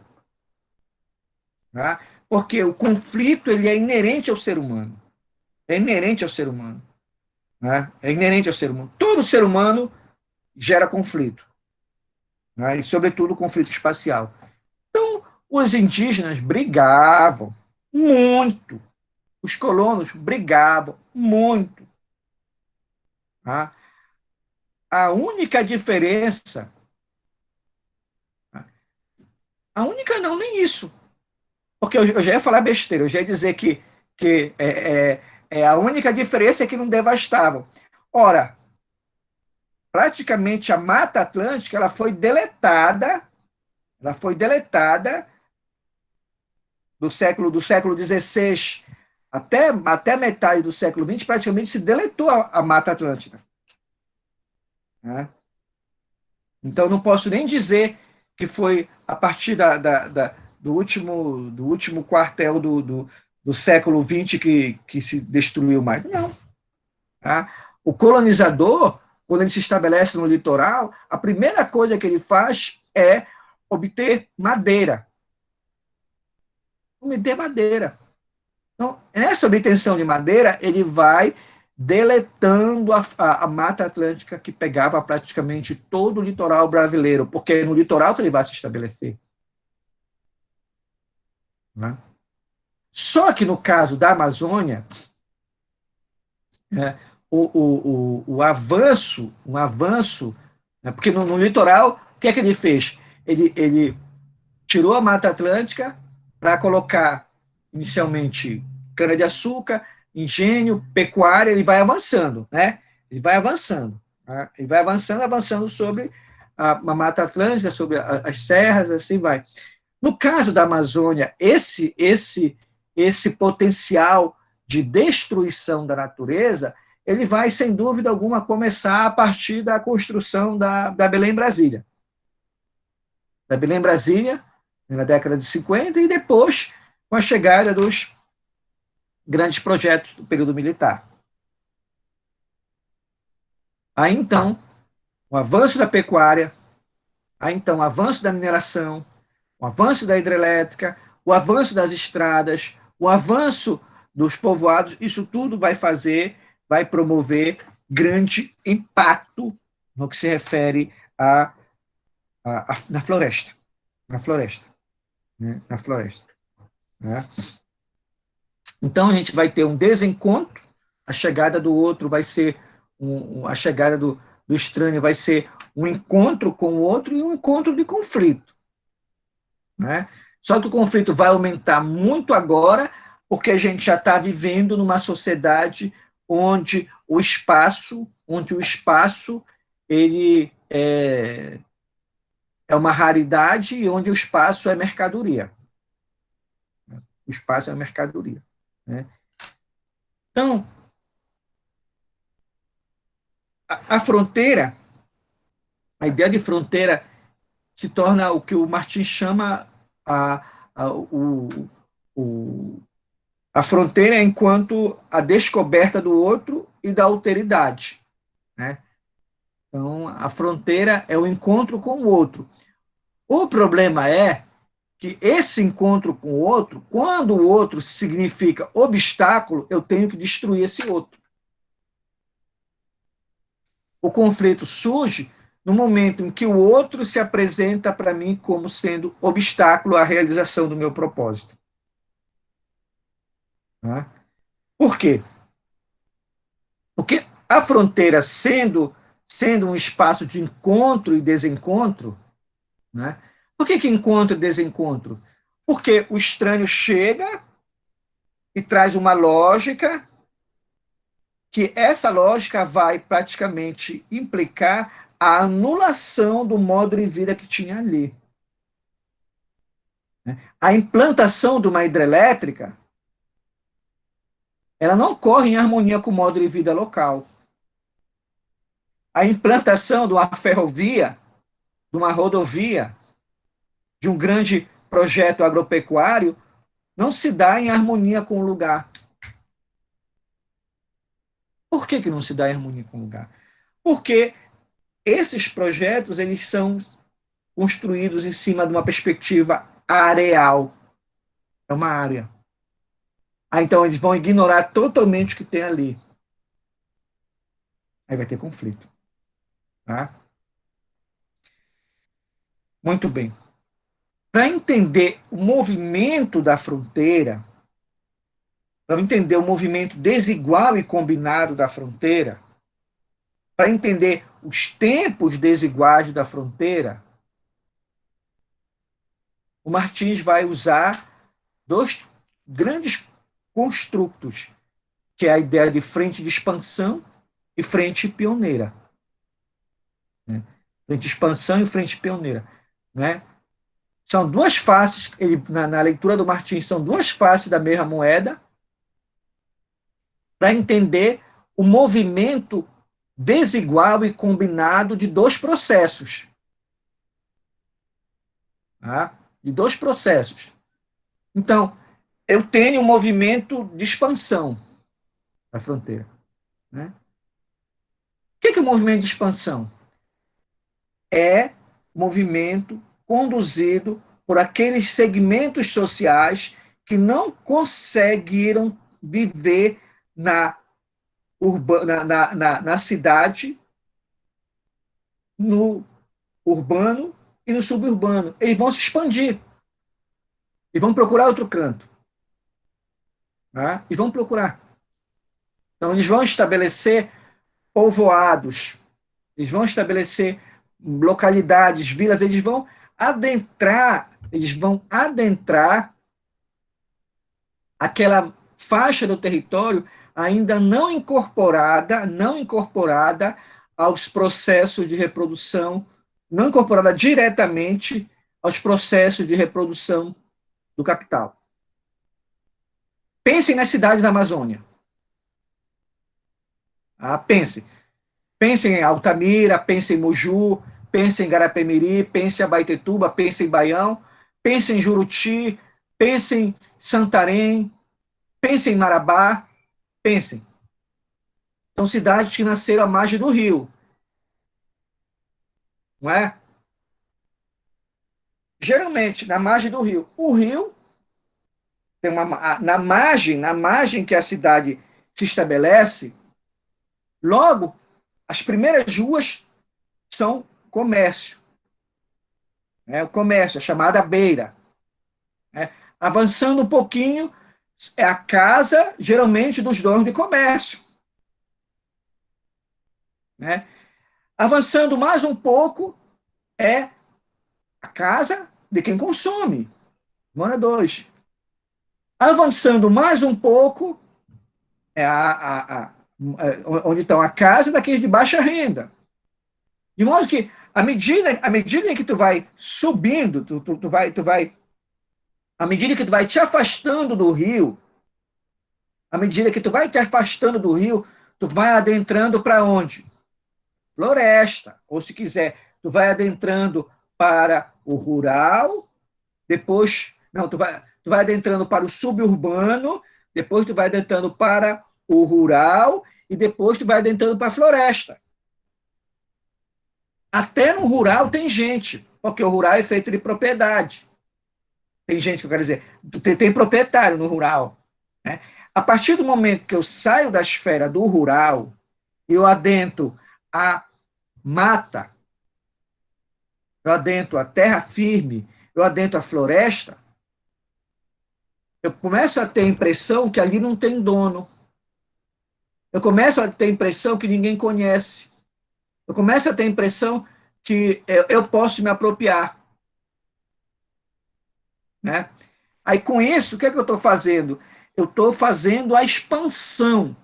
Tá? Porque o conflito ele é inerente ao ser humano. É inerente ao ser humano. Né? É inerente ao ser humano. Todo ser humano gera conflito. Né? E, sobretudo, conflito espacial. Então, os indígenas brigavam muito. Os colonos brigavam muito. Tá? A única diferença, a única não, nem isso, porque eu já ia falar besteira, eu já ia dizer que a única diferença é que não devastavam. Ora, praticamente a Mata Atlântica ela foi deletada do século XVI até metade do século XX, praticamente se deletou a Mata Atlântica. Né? Então, não posso nem dizer que foi a partir do último quartel do século XX que se destruiu mais. Não. Tá? O colonizador, quando ele se estabelece no litoral, a primeira coisa que ele faz é obter madeira. Obter madeira. Então, nessa obtenção de madeira, ele vai deletando a Mata Atlântica que pegava praticamente todo o litoral brasileiro, porque é no litoral que ele vai se estabelecer. Né? Só que no caso da Amazônia, né, o avanço, né, porque no litoral, o que é que ele fez? Ele tirou a Mata Atlântica para colocar inicialmente cana-de-açúcar, engenho, pecuária, ele vai avançando, né? Ele vai avançando, né? Ele vai avançando sobre a Mata Atlântica, sobre as serras, assim vai. No caso da Amazônia, esse potencial de destruição da natureza, ele vai, sem dúvida alguma, começar a partir da construção da Belém-Brasília. Da Belém-Brasília, na década de 50, e depois com a chegada dos grandes projetos do período militar. Aí, então, o avanço da pecuária, aí, então, o avanço da mineração, o avanço da hidrelétrica, o avanço das estradas, o avanço dos povoados, isso tudo vai promover grande impacto no que se refere na floresta. Na floresta. Né? Na floresta. Né? Então, a gente vai ter um desencontro, a chegada do outro vai ser, a chegada do estranho vai ser um encontro com o outro e um encontro de conflito. Né? Só que o conflito vai aumentar muito agora, porque a gente já está vivendo numa sociedade onde o espaço ele é uma raridade e onde o espaço é mercadoria. O espaço é mercadoria. Né? Então, a fronteira, a ideia de fronteira se torna o que o Martins chama o, a fronteira enquanto a descoberta do outro e da alteridade. Né? Então, a fronteira é o encontro com o outro. O problema é que esse encontro com o outro, quando o outro significa obstáculo, eu tenho que destruir esse outro. O conflito surge no momento em que o outro se apresenta para mim como sendo obstáculo à realização do meu propósito. Né? Por quê? Porque a fronteira, sendo um espaço de encontro e desencontro, né? Por que encontro e desencontro? Porque o estranho chega e traz uma lógica, que essa lógica vai praticamente implicar a anulação do modo de vida que tinha ali. A implantação de uma hidrelétrica, ela não ocorre em harmonia com o modo de vida local. A implantação de uma ferrovia, de uma rodovia, de um grande projeto agropecuário, não se dá em harmonia com o lugar. Por que não se dá em harmonia com o lugar? Porque esses projetos eles são construídos em cima de uma perspectiva areal. É uma área. Então eles vão ignorar totalmente o que tem ali. Aí vai ter conflito. Tá? Muito bem. Para entender o movimento da fronteira, para entender o movimento desigual e combinado da fronteira, para entender os tempos desiguais da fronteira, o Martins vai usar dois grandes construtos, que é a ideia de frente de expansão e frente pioneira. Né? Frente de expansão e frente pioneira. Né? São duas faces, na leitura do Martins, são duas faces da mesma moeda, para entender o movimento desigual e combinado de dois processos. Tá? De dois processos. Então, eu tenho um movimento de expansão da fronteira. Né? O que é o movimento de expansão? É movimento conduzido por aqueles segmentos sociais que não conseguiram viver na cidade, no urbano e no suburbano. Eles vão se expandir. E vão procurar outro canto. Tá? E vão procurar. Então, eles vão estabelecer povoados, eles vão estabelecer localidades, vilas, eles vão adentrar aquela faixa do território ainda não incorporada aos processos de reprodução, não incorporada diretamente aos processos de reprodução do capital. Pensem nas cidades da Amazônia. Pensem. Pensem em Altamira, pensem em Moju, pensem em Garapé-Miri, pensem em Abaetetuba, pensem em Baião, pensem em Juruti, pensem em Santarém, pensem em Marabá, pensem. São cidades que nasceram à margem do rio. Não é? Geralmente, na margem do rio. O rio tem na margem que a cidade se estabelece, logo, as primeiras ruas são comércio. O comércio, a chamada beira. Avançando um pouquinho, é a casa, geralmente, dos donos de comércio. Avançando mais um pouco, é a casa de quem consome, moradores. Avançando mais um pouco, é onde estão a casa daqueles de baixa renda. De modo que, à medida em que tu vai subindo, à medida que tu vai te afastando do rio, à medida que tu vai te afastando do rio, tu vai adentrando para onde? Floresta. Ou, se quiser, tu vai adentrando para o rural, depois... Não, tu vai adentrando para o suburbano, depois tu vai adentrando para o rural, e depois tu vai adentrando para a floresta. Até no rural tem gente, porque o rural é feito de propriedade. Tem gente, que eu quero dizer, tem proprietário no rural. Né? A partir do momento que eu saio da esfera do rural, eu adentro a mata, eu adentro a terra firme, eu adentro a floresta, eu começo a ter a impressão que ali não tem dono. Eu começo a ter a impressão que ninguém conhece. Eu começo a ter a impressão que eu posso me apropriar. Né? Aí, com isso, o que é que eu estou fazendo? Eu estou fazendo a expansão.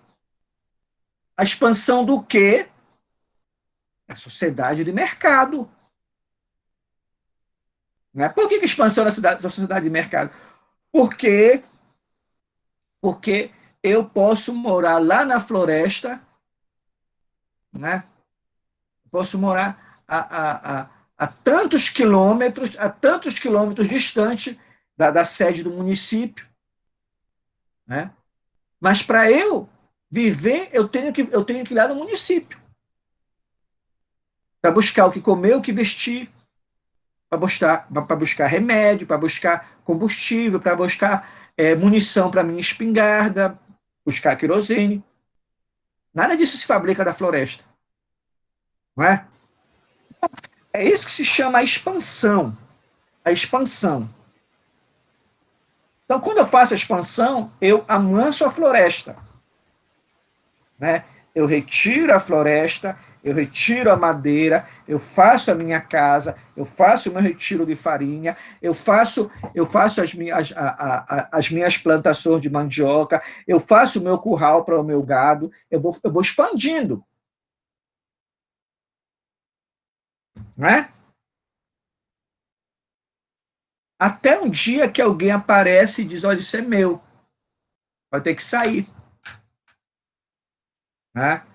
A expansão do quê? A sociedade de mercado. Né? Por que a expansão da sociedade de mercado? Porque eu posso morar lá na floresta, né? Posso morar a tantos quilômetros distante da sede do município, né? Mas para eu viver, eu tenho que ir lá no município para buscar o que comer, o que vestir, para buscar remédio, para buscar combustível, para buscar munição para minha espingarda, buscar querosene. Nada disso se fabrica da floresta, não é? É isso que se chama a expansão. A expansão. Então, quando eu faço a expansão, eu amanso a floresta, né? Eu retiro a floresta, eu retiro a madeira, eu faço a minha casa, eu faço o meu retiro de farinha, eu faço as minhas plantações de mandioca, eu faço o meu curral para o meu gado, eu vou expandindo, né? Até um dia que alguém aparece e diz, olha, isso é meu, vai ter que sair, né?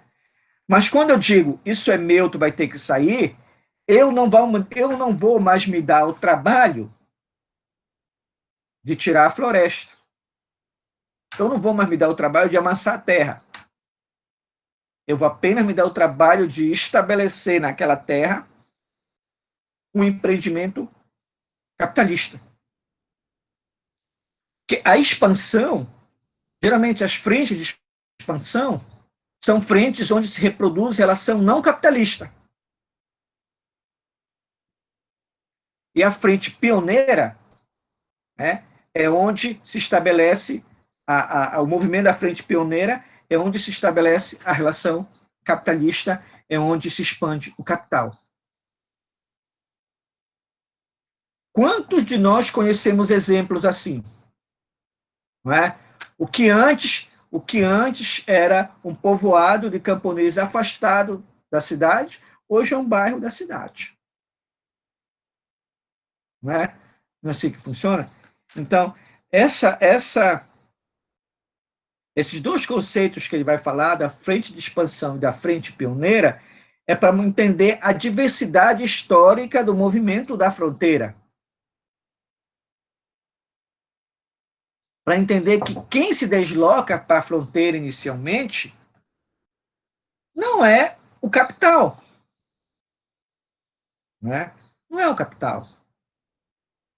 Mas quando eu digo, isso é meu, tu vai ter que sair, eu não vou mais me dar o trabalho de tirar a floresta. Eu não vou mais me dar o trabalho de amassar a terra. Eu vou apenas me dar o trabalho de estabelecer naquela terra um empreendimento capitalista. Porque a expansão, geralmente as frentes de expansão, são frentes onde se reproduz relação não capitalista. E a frente pioneira, né, é onde se estabelece o movimento da frente pioneira, é onde se estabelece a relação capitalista, é onde se expande o capital. Quantos de nós conhecemos exemplos assim? Não é? O que antes era um povoado de camponeses afastado da cidade, hoje é um bairro da cidade. Não é? Não é assim que funciona? Então, esses dois conceitos que ele vai falar, da frente de expansão e da frente pioneira, é para entender a diversidade histórica do movimento da fronteira. Para entender que quem se desloca para a fronteira inicialmente não é o capital. Né? Não é o capital.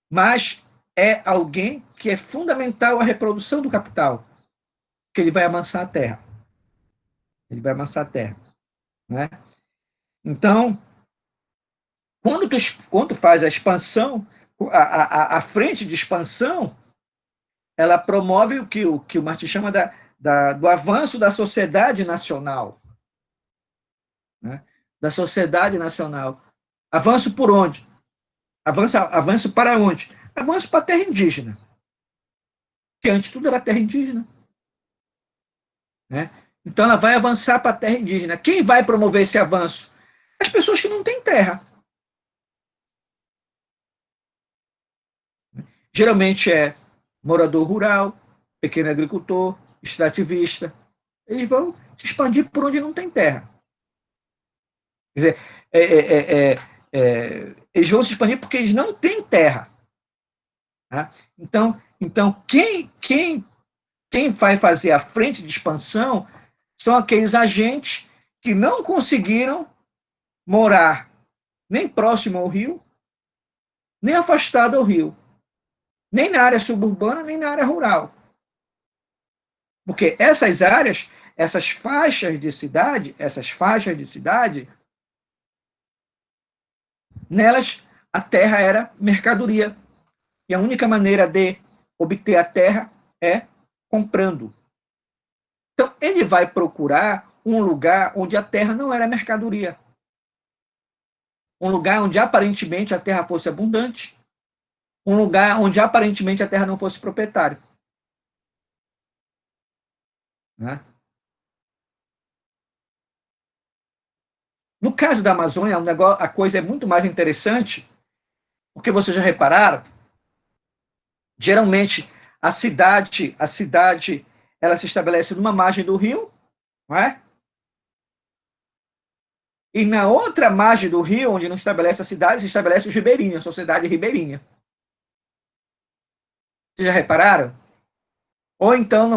Mas é alguém que é fundamental à reprodução do capital, que ele vai amansar a terra. Ele vai amansar a terra. Né? Então, quando tu faz a expansão, a frente de expansão, ela promove o que o Martin chama do avanço da sociedade nacional. Né? Da sociedade nacional. Avanço por onde? Avanço para onde? Avanço para a terra indígena. Porque antes tudo era terra indígena. Né? Então ela vai avançar para a terra indígena. Quem vai promover esse avanço? As pessoas que não têm terra. Geralmente é morador rural, pequeno agricultor, extrativista. Eles vão se expandir por onde não tem terra. Quer dizer, eles vão se expandir porque eles não têm terra. Tá? Então quem vai fazer a frente de expansão são aqueles agentes que não conseguiram morar nem próximo ao rio, nem afastado ao rio, nem na área suburbana, nem na área rural. Porque essas áreas, essas faixas de cidade, nelas a terra era mercadoria. E a única maneira de obter a terra é comprando. Então, ele vai procurar um lugar onde a terra não era mercadoria. Um lugar onde aparentemente a terra fosse abundante. Um lugar onde aparentemente a terra não fosse proprietário. Né? No caso da Amazônia, a coisa é muito mais interessante, porque vocês já repararam, geralmente a cidade ela se estabelece numa margem do rio, não é? E na outra margem do rio, onde não estabelece a cidade, se estabelece os ribeirinhos, a sociedade ribeirinha. Vocês já repararam? Ou então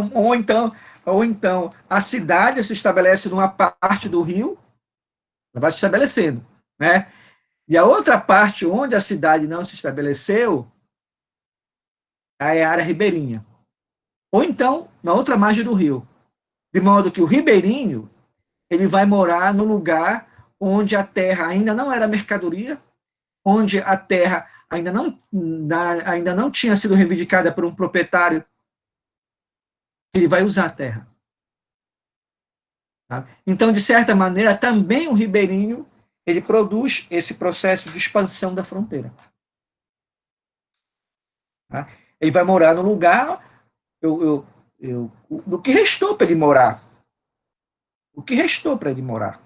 a cidade se estabelece numa parte do rio, ela vai se estabelecendo, né? E a outra parte onde a cidade não se estabeleceu é a área ribeirinha. Ou então, na outra margem do rio. De modo que o ribeirinho, ele vai morar no lugar onde a terra ainda não era mercadoria, onde a terra ainda não tinha sido reivindicada por um proprietário, ele vai usar a terra. Tá? Então, de certa maneira, também o ribeirinho, ele produz esse processo de expansão da fronteira. Tá? Ele vai morar no lugar do que restou para ele morar. O que restou para ele morar.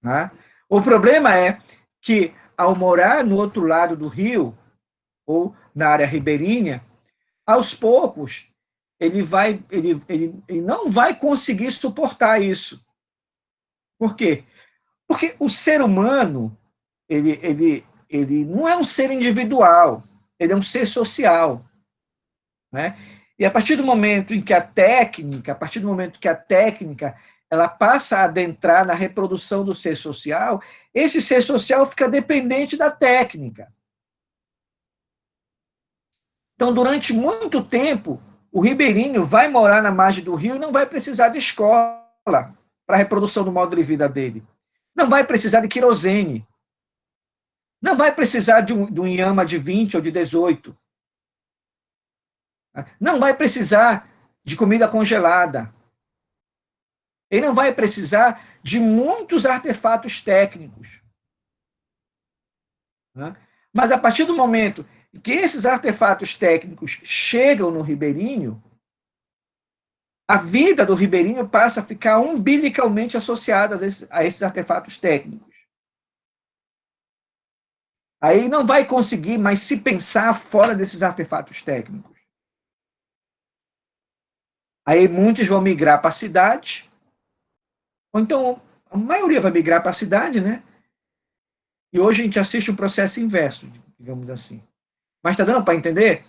Tá? O problema é que, ao morar no outro lado do rio, ou na área ribeirinha, aos poucos, ele não vai conseguir suportar isso. Por quê? Porque o ser humano, ele não é um ser individual, ele é um ser social. Né? E a partir do momento em que a técnica, ela passa a adentrar na reprodução do ser social, esse ser social fica dependente da técnica. Então, durante muito tempo, o ribeirinho vai morar na margem do rio e não vai precisar de escola para a reprodução do modo de vida dele. Não vai precisar de querosene. Não vai precisar de um inhama de 20 ou de 18. Não vai precisar de comida congelada. Ele não vai precisar de muitos artefatos técnicos. Mas a partir do momento que esses artefatos técnicos chegam no ribeirinho, a vida do ribeirinho passa a ficar umbilicalmente associada a esses artefatos técnicos. Aí não vai conseguir mais se pensar fora desses artefatos técnicos. Aí muitos vão migrar para a cidade, ou então a maioria vai migrar para a cidade, né? E hoje a gente assiste um processo inverso, digamos assim. Mas está dando para entender?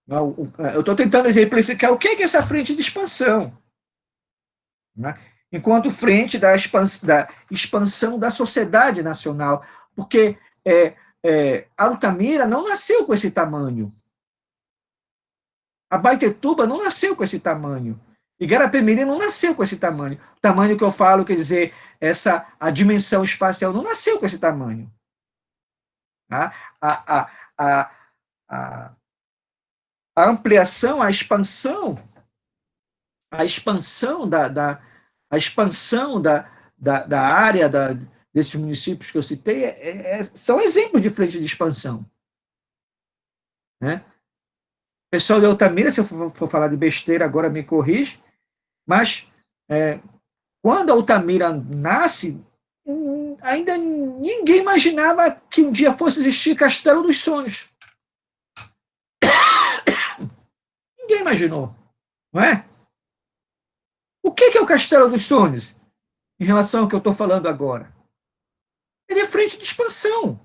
Eu estou tentando exemplificar o que é essa frente de expansão. Né? Enquanto frente da expansão da sociedade nacional. Porque Altamira não nasceu com esse tamanho. Abaetetuba não nasceu com esse tamanho. Igarapé-Miri não nasceu com esse tamanho. O tamanho que eu falo, quer dizer, a dimensão espacial não nasceu com esse tamanho. Tá? A ampliação, a expansão da área desses municípios que eu citei são exemplos de frente de expansão. Né? O pessoal de Altamira, se eu for falar de besteira, agora me corrige, mas quando Altamira nasce, ainda ninguém imaginava que um dia fosse existir Castelo dos Sonhos. Ninguém imaginou, não é? O que é o Castelo dos Sonhos, em relação ao que eu estou falando agora? Ele é frente de expansão.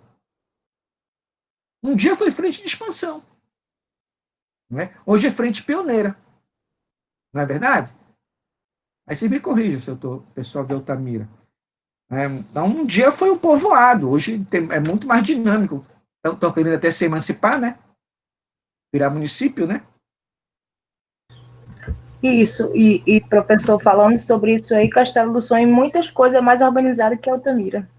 Um dia foi frente de expansão. Não é? Hoje é frente pioneira. Não é verdade? Aí você me corrige, se eu estou, pessoal de Altamira. Então, um dia foi um povoado, hoje é muito mais dinâmico. Estão querendo até se emancipar, né? Virar município, né? Isso, e professor, falando sobre isso aí, Castelo do Sonho, muitas coisas mais organizado que Altamira.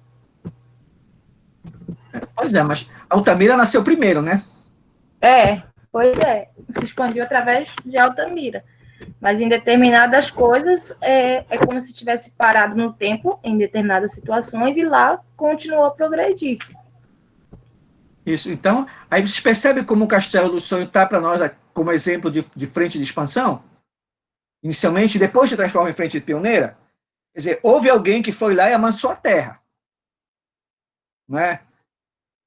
Pois é, mas Altamira nasceu primeiro, né? Pois é, se expandiu através de Altamira. Mas em determinadas coisas, é como se tivesse parado no tempo, em determinadas situações, e lá continuou a progredir. Isso, então, aí vocês percebem como o Castelo do Sonho está para nós como exemplo de frente de expansão? Inicialmente, depois se transforma em frente de pioneira. Quer dizer, houve alguém que foi lá e amansou a terra. Não é?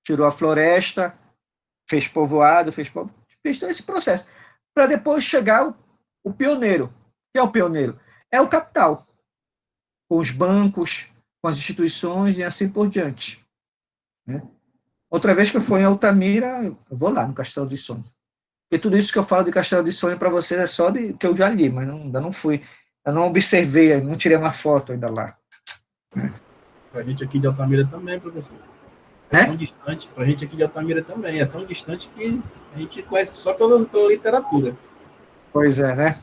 Tirou a floresta, fez povoado, fez todo esse processo. Para depois chegar o pioneiro. O que é o pioneiro? É o capital. Com os bancos, com as instituições e assim por diante. Né? Outra vez que eu for em Altamira, eu vou lá no Castelo de Sonho. Porque tudo isso que eu falo de Castelo de Sonho para vocês é só de que eu já li, mas ainda não fui, eu não observei, não tirei uma foto ainda lá. Para a gente aqui de Altamira também, professor. É tão distante, para a gente aqui de Altamira também, é tão distante que a gente conhece só pela literatura. Pois é, né?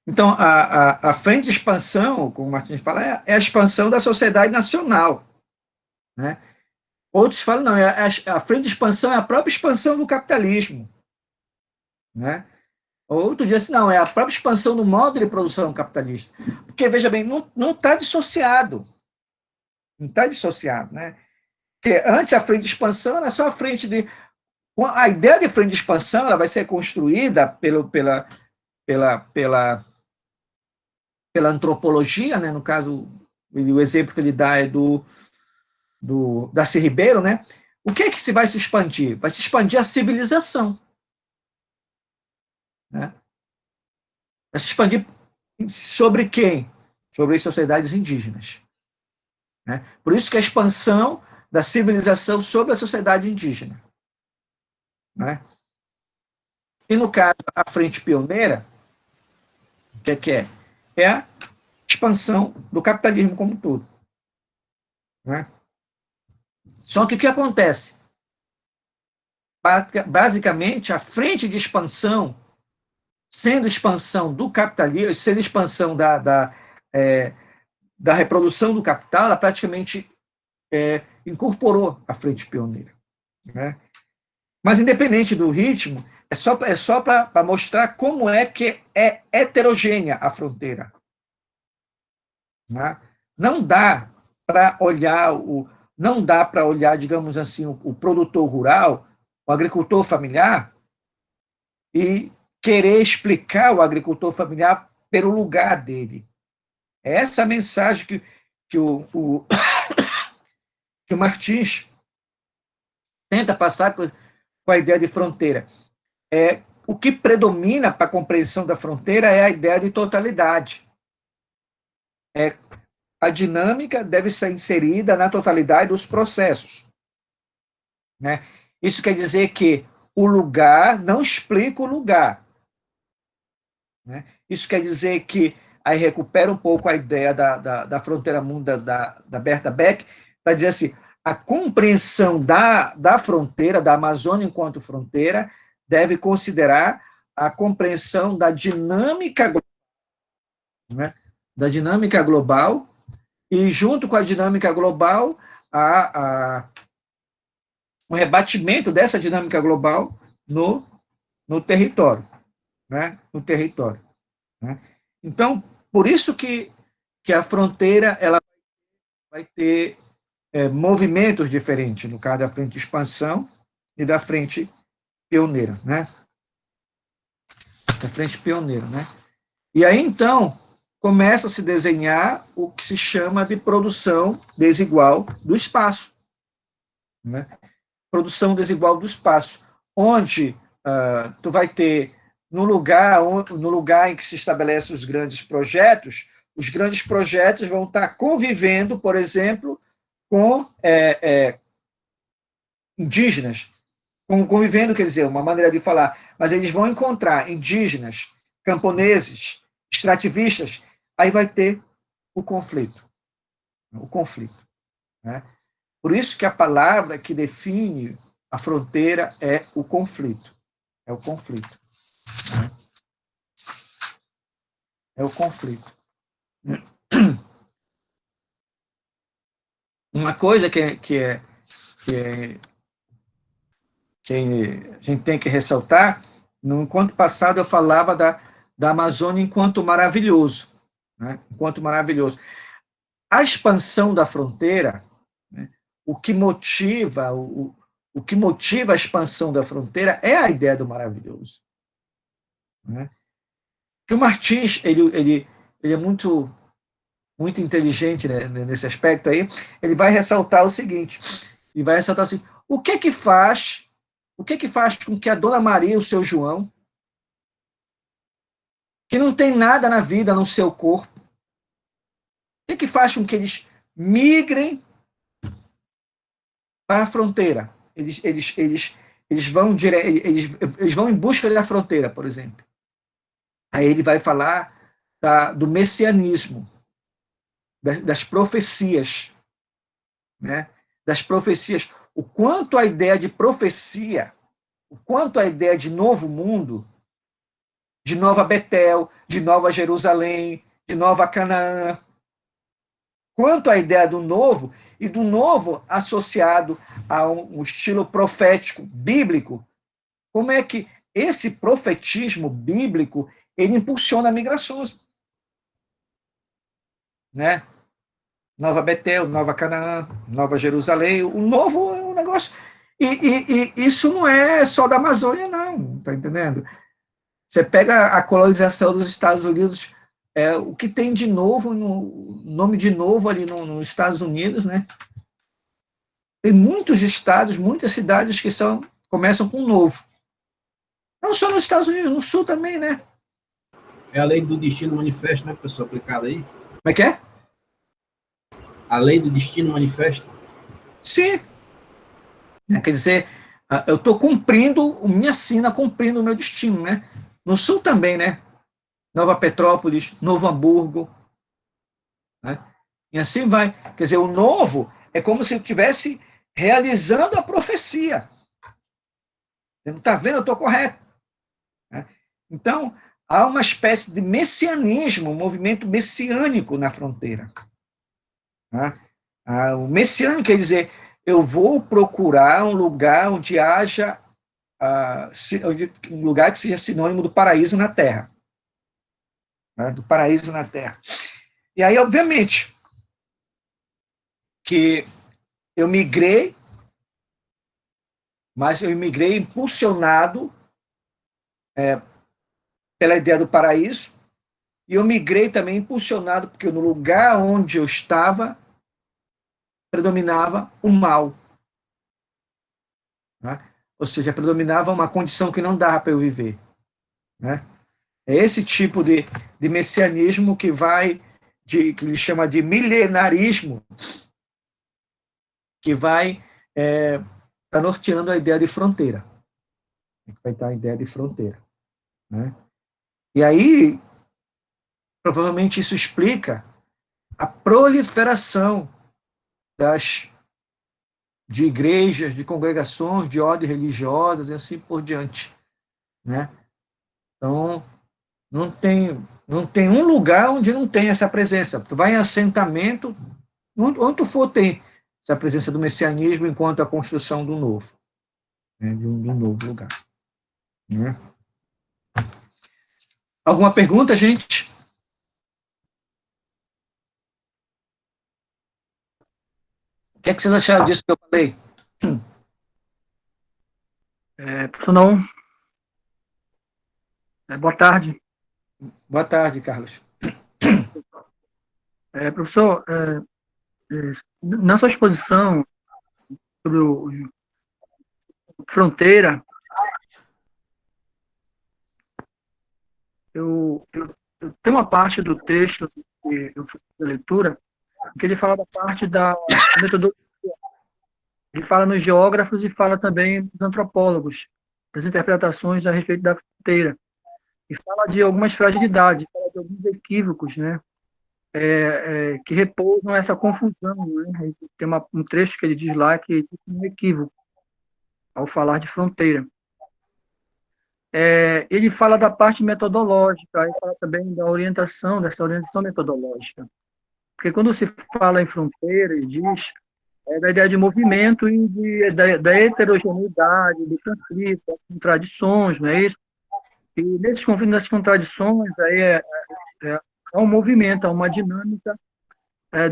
Então, a frente de expansão, como o Martins fala, é a expansão da sociedade nacional, né? Outros falam, não, a frente de expansão é a própria expansão do capitalismo, né? Outro diz assim, não, é a própria expansão do modo de produção capitalista. Porque, veja bem, não está dissociado. Não está dissociado, né? Porque antes a frente de expansão era só a frente de... A ideia de frente de expansão ela vai ser construída pela antropologia, né? No caso, o exemplo que ele dá é do Darcy Ribeiro, né? O que é que se vai se expandir? Vai se expandir a civilização, né? Vai se expandir sobre quem? Sobre as sociedades indígenas, né? Por isso que a expansão da civilização sobre a sociedade indígena, né? E no caso, a frente pioneira, o que é? É a expansão do capitalismo como um todo, né? Só que o que acontece? Basicamente, a frente de expansão, sendo expansão do capitalismo, sendo expansão da reprodução do capital, ela praticamente incorporou a frente pioneira, né? Mas, independente do ritmo, é só para mostrar como é que é heterogênea a fronteira, né? Não dá para olhar não dá para olhar, digamos assim, o produtor rural, o agricultor familiar, e querer explicar o agricultor familiar pelo lugar dele. É essa a mensagem que o Martins tenta passar com a ideia de fronteira. O que predomina para a compreensão da fronteira é a ideia de totalidade. A dinâmica deve ser inserida na totalidade dos processos, né? Isso quer dizer que o lugar não explica o lugar, né? Isso quer dizer que, aí recupera um pouco a ideia da fronteira mundo da Berta Beck, para dizer assim, a compreensão da fronteira, da Amazônia enquanto fronteira, deve considerar a compreensão da dinâmica, né? Da dinâmica global, e junto com a dinâmica global, o rebatimento dessa dinâmica global no território, né? No território, né? Então, por isso que a fronteira ela vai ter movimentos diferentes, no caso da frente de expansão e da frente pioneira, né? Da frente pioneira, né? E aí, então, começa a se desenhar o que se chama de produção desigual do espaço, né? Produção desigual do espaço, onde tu vai ter, no lugar em que se estabelecem os grandes projetos vão estar convivendo, por exemplo, com indígenas, convivendo, quer dizer, uma maneira de falar, mas eles vão encontrar indígenas, camponeses, extrativistas, aí vai ter o conflito, né? Por isso que a palavra que define a fronteira é o conflito. É o conflito. Né? É o conflito. Uma coisa que a gente tem que ressaltar, no encontro passado eu falava da Amazônia enquanto maravilhoso, né? Enquanto maravilhoso. A expansão da fronteira, né? O que motiva a expansão da fronteira é a ideia do maravilhoso, né? Que o Martins ele é muito inteligente, né, nesse aspecto aí. Ele vai ressaltar o seguinte, ele vai ressaltar assim, o que faz com que a Dona Maria e o seu João, que não tem nada na vida no seu corpo, o que faz com que eles migrem para a fronteira? Eles vão em busca da fronteira, por exemplo. Aí ele vai falar do messianismo, das profecias, né? das profecias, o quanto a ideia de profecia, o quanto a ideia de novo mundo, de nova Betel, de nova Jerusalém, de nova Canaã, quanto a ideia do novo, e do novo associado a um estilo profético bíblico, como é que esse profetismo bíblico ele impulsiona migrações, né? Nova Betel, Nova Canaã, Nova Jerusalém, o novo é um negócio. E isso não é só da Amazônia, não, tá entendendo? Você pega a colonização dos Estados Unidos, o que tem de novo, no nome de novo ali nos Estados Unidos, né? Tem muitos estados, muitas cidades que começam com novo. Não só nos Estados Unidos, no Sul também, né? É a lei do destino manifesto, né, professor, aplicada aí? Como é que é? A lei do destino manifesto? Sim. Quer dizer, eu estou cumprindo, minha sina cumprindo o meu destino, né? No Sul também, né? Nova Petrópolis, Novo Hamburgo, né? E assim vai. Quer dizer, o novo é como se eu estivesse realizando a profecia. Você não está vendo? Eu estou correto. Né? Então, há uma espécie de messianismo, um movimento messiânico na fronteira. Né? O messiânico quer dizer, eu vou procurar um lugar onde haja um lugar que seja sinônimo do paraíso na Terra. Né? Do paraíso na Terra. E aí, obviamente, que eu migrei, mas eu migrei impulsionado pela ideia do paraíso, e eu migrei também impulsionado porque no lugar onde eu estava predominava o mal. Né? Ou seja, predominava uma condição que não dava para eu viver. Né? É esse tipo de messianismo que que ele chama de milenarismo, que vai tá norteando a ideia de fronteira. Vai estar a ideia de fronteira. Né? E aí, provavelmente isso explica a proliferação de igrejas, de congregações, de ordens religiosas e assim por diante. Né? Então, não tem um lugar onde não tem essa presença. Tu vai em assentamento, onde tu for tem essa presença do messianismo enquanto a construção do novo, né? de um novo lugar. Né? Alguma pergunta, gente? O que vocês acharam disso que eu falei? Professor, não. Boa tarde. Boa tarde, Carlos. Professor, na sua exposição sobre fronteira, eu tenho uma parte do texto que eu fiz a leitura que ele fala da parte da metodologia. Ele fala nos geógrafos e fala também nos antropólogos, das interpretações a respeito da fronteira. E fala de algumas fragilidades, fala de alguns equívocos, né? Que repousam essa confusão. Né? Tem um trecho que ele diz lá que diz um equívoco ao falar de fronteira. Ele fala da parte metodológica, ele fala também da orientação, dessa orientação metodológica. Porque quando se fala em fronteira, ele diz da ideia de movimento e da heterogeneidade, do conflito, das contradições, não é isso? E nesses conflitos, nessas contradições, aí há um movimento, há uma dinâmica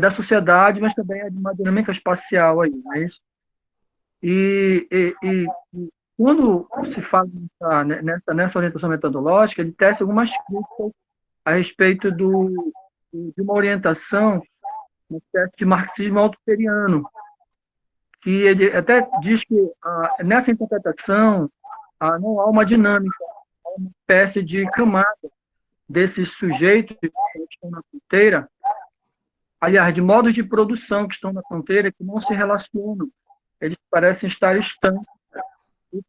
da sociedade, mas também há uma dinâmica espacial aí, não é isso? E quando se fala nessa orientação metodológica, ele tece algumas críticas a respeito de uma orientação, uma espécie de marxismo autosseriano, que ele até diz que nessa interpretação não há uma dinâmica, há uma espécie de camada desses sujeitos que estão na fronteira, aliás, de modos de produção que estão na fronteira, que não se relacionam, eles parecem estar estanques. E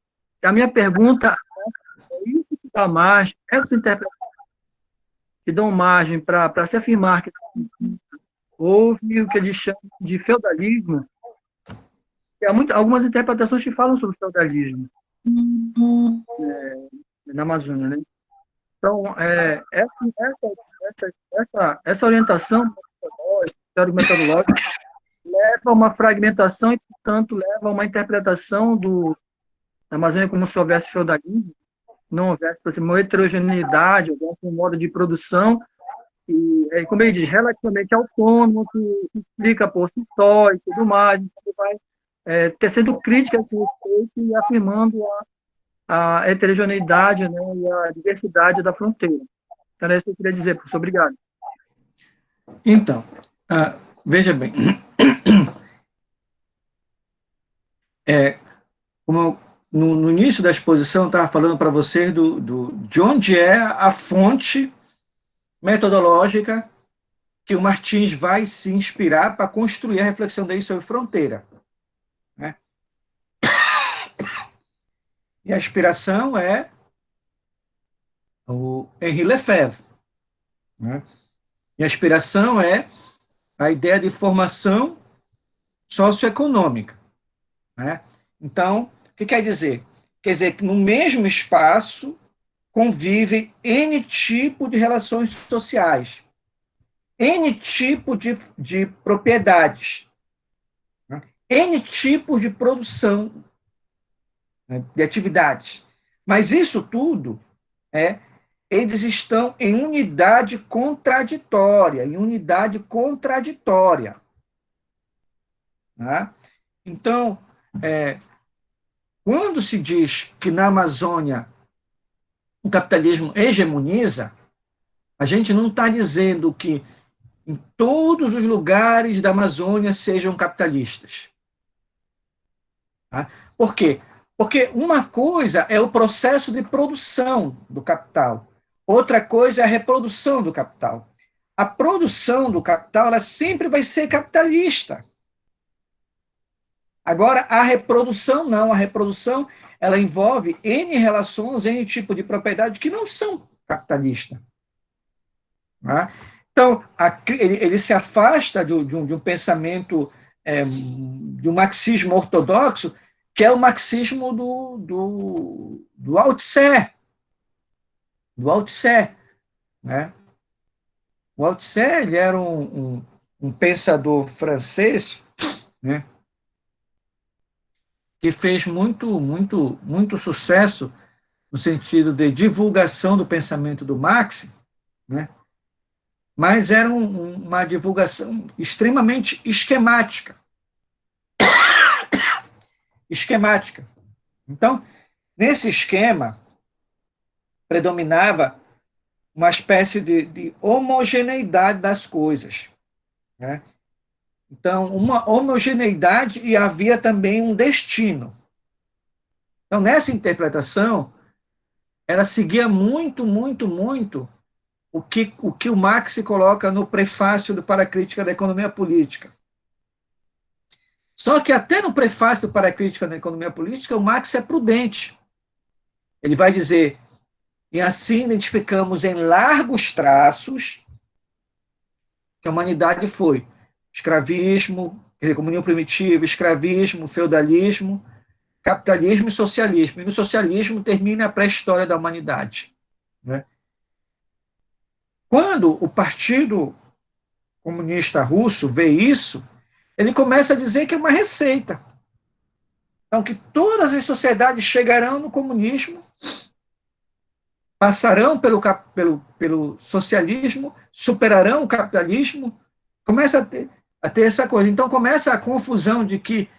a minha pergunta é isso que dá margem, essa interpretação que dão margem para se afirmar que houve o que eles chamam de feudalismo, algumas interpretações que falam sobre o feudalismo na Amazônia, né? Então, essa orientação teórico-metodológica leva a uma fragmentação e, portanto, leva a uma interpretação da Amazônia como se houvesse feudalismo, não houvesse, por exemplo, uma heterogeneidade, houvesse um modo de produção, e, como ele diz, relativamente autônomo, que se explica por si só e tudo mais, então vai tecendo críticas a esse respeito e afirmando a heterogeneidade, né, e a diversidade da fronteira. Então, é isso que eu queria dizer, professor. Obrigado. Então, veja bem, como no início da exposição eu estava falando para vocês de onde é a fonte metodológica que o Martins vai se inspirar para construir a reflexão dele sobre fronteira. Né? E a inspiração é o Henri Lefebvre. Né? E a inspiração é a ideia de formação socioeconômica. Né? Então, o que quer dizer? Quer dizer que no mesmo espaço convivem N tipo de relações sociais, N tipo de propriedades, né? N tipos de produção, né, de atividades. Mas isso tudo, eles estão em unidade contraditória, Né? Então, quando se diz que na Amazônia o capitalismo hegemoniza, a gente não está dizendo que em todos os lugares da Amazônia sejam capitalistas. Tá? Por quê? Porque uma coisa é o processo de produção do capital, outra coisa é a reprodução do capital. A produção do capital, ela sempre vai ser capitalista. Agora, a reprodução não. A reprodução, ela envolve N relações, N tipo de propriedade que não são capitalistas. Né? Então, ele se afasta de um pensamento, de um marxismo ortodoxo, que é o marxismo do Althusser. Né? O Althusser, ele era um pensador francês, né, que fez muito sucesso no sentido de divulgação do pensamento do Marx, né, mas era uma divulgação extremamente esquemática. Então, nesse esquema, predominava uma espécie de homogeneidade das coisas. Né? Então, uma homogeneidade e havia também um destino. Então, nessa interpretação, ela seguia muito o que o Marx coloca no prefácio para a crítica da economia política. Só que até no prefácio para a crítica da economia política, o Marx é prudente. Ele vai dizer, e assim identificamos em largos traços que a humanidade foi escravismo, quer dizer, comunismo primitivo, escravismo, feudalismo, capitalismo e socialismo. E no socialismo termina a pré-história da humanidade. Né? Quando o Partido Comunista Russo vê isso, ele começa a dizer que é uma receita. Então, que todas as sociedades chegarão no comunismo, passarão pelo socialismo, superarão o capitalismo, começa a ter essa coisa. Então, começa a confusão de que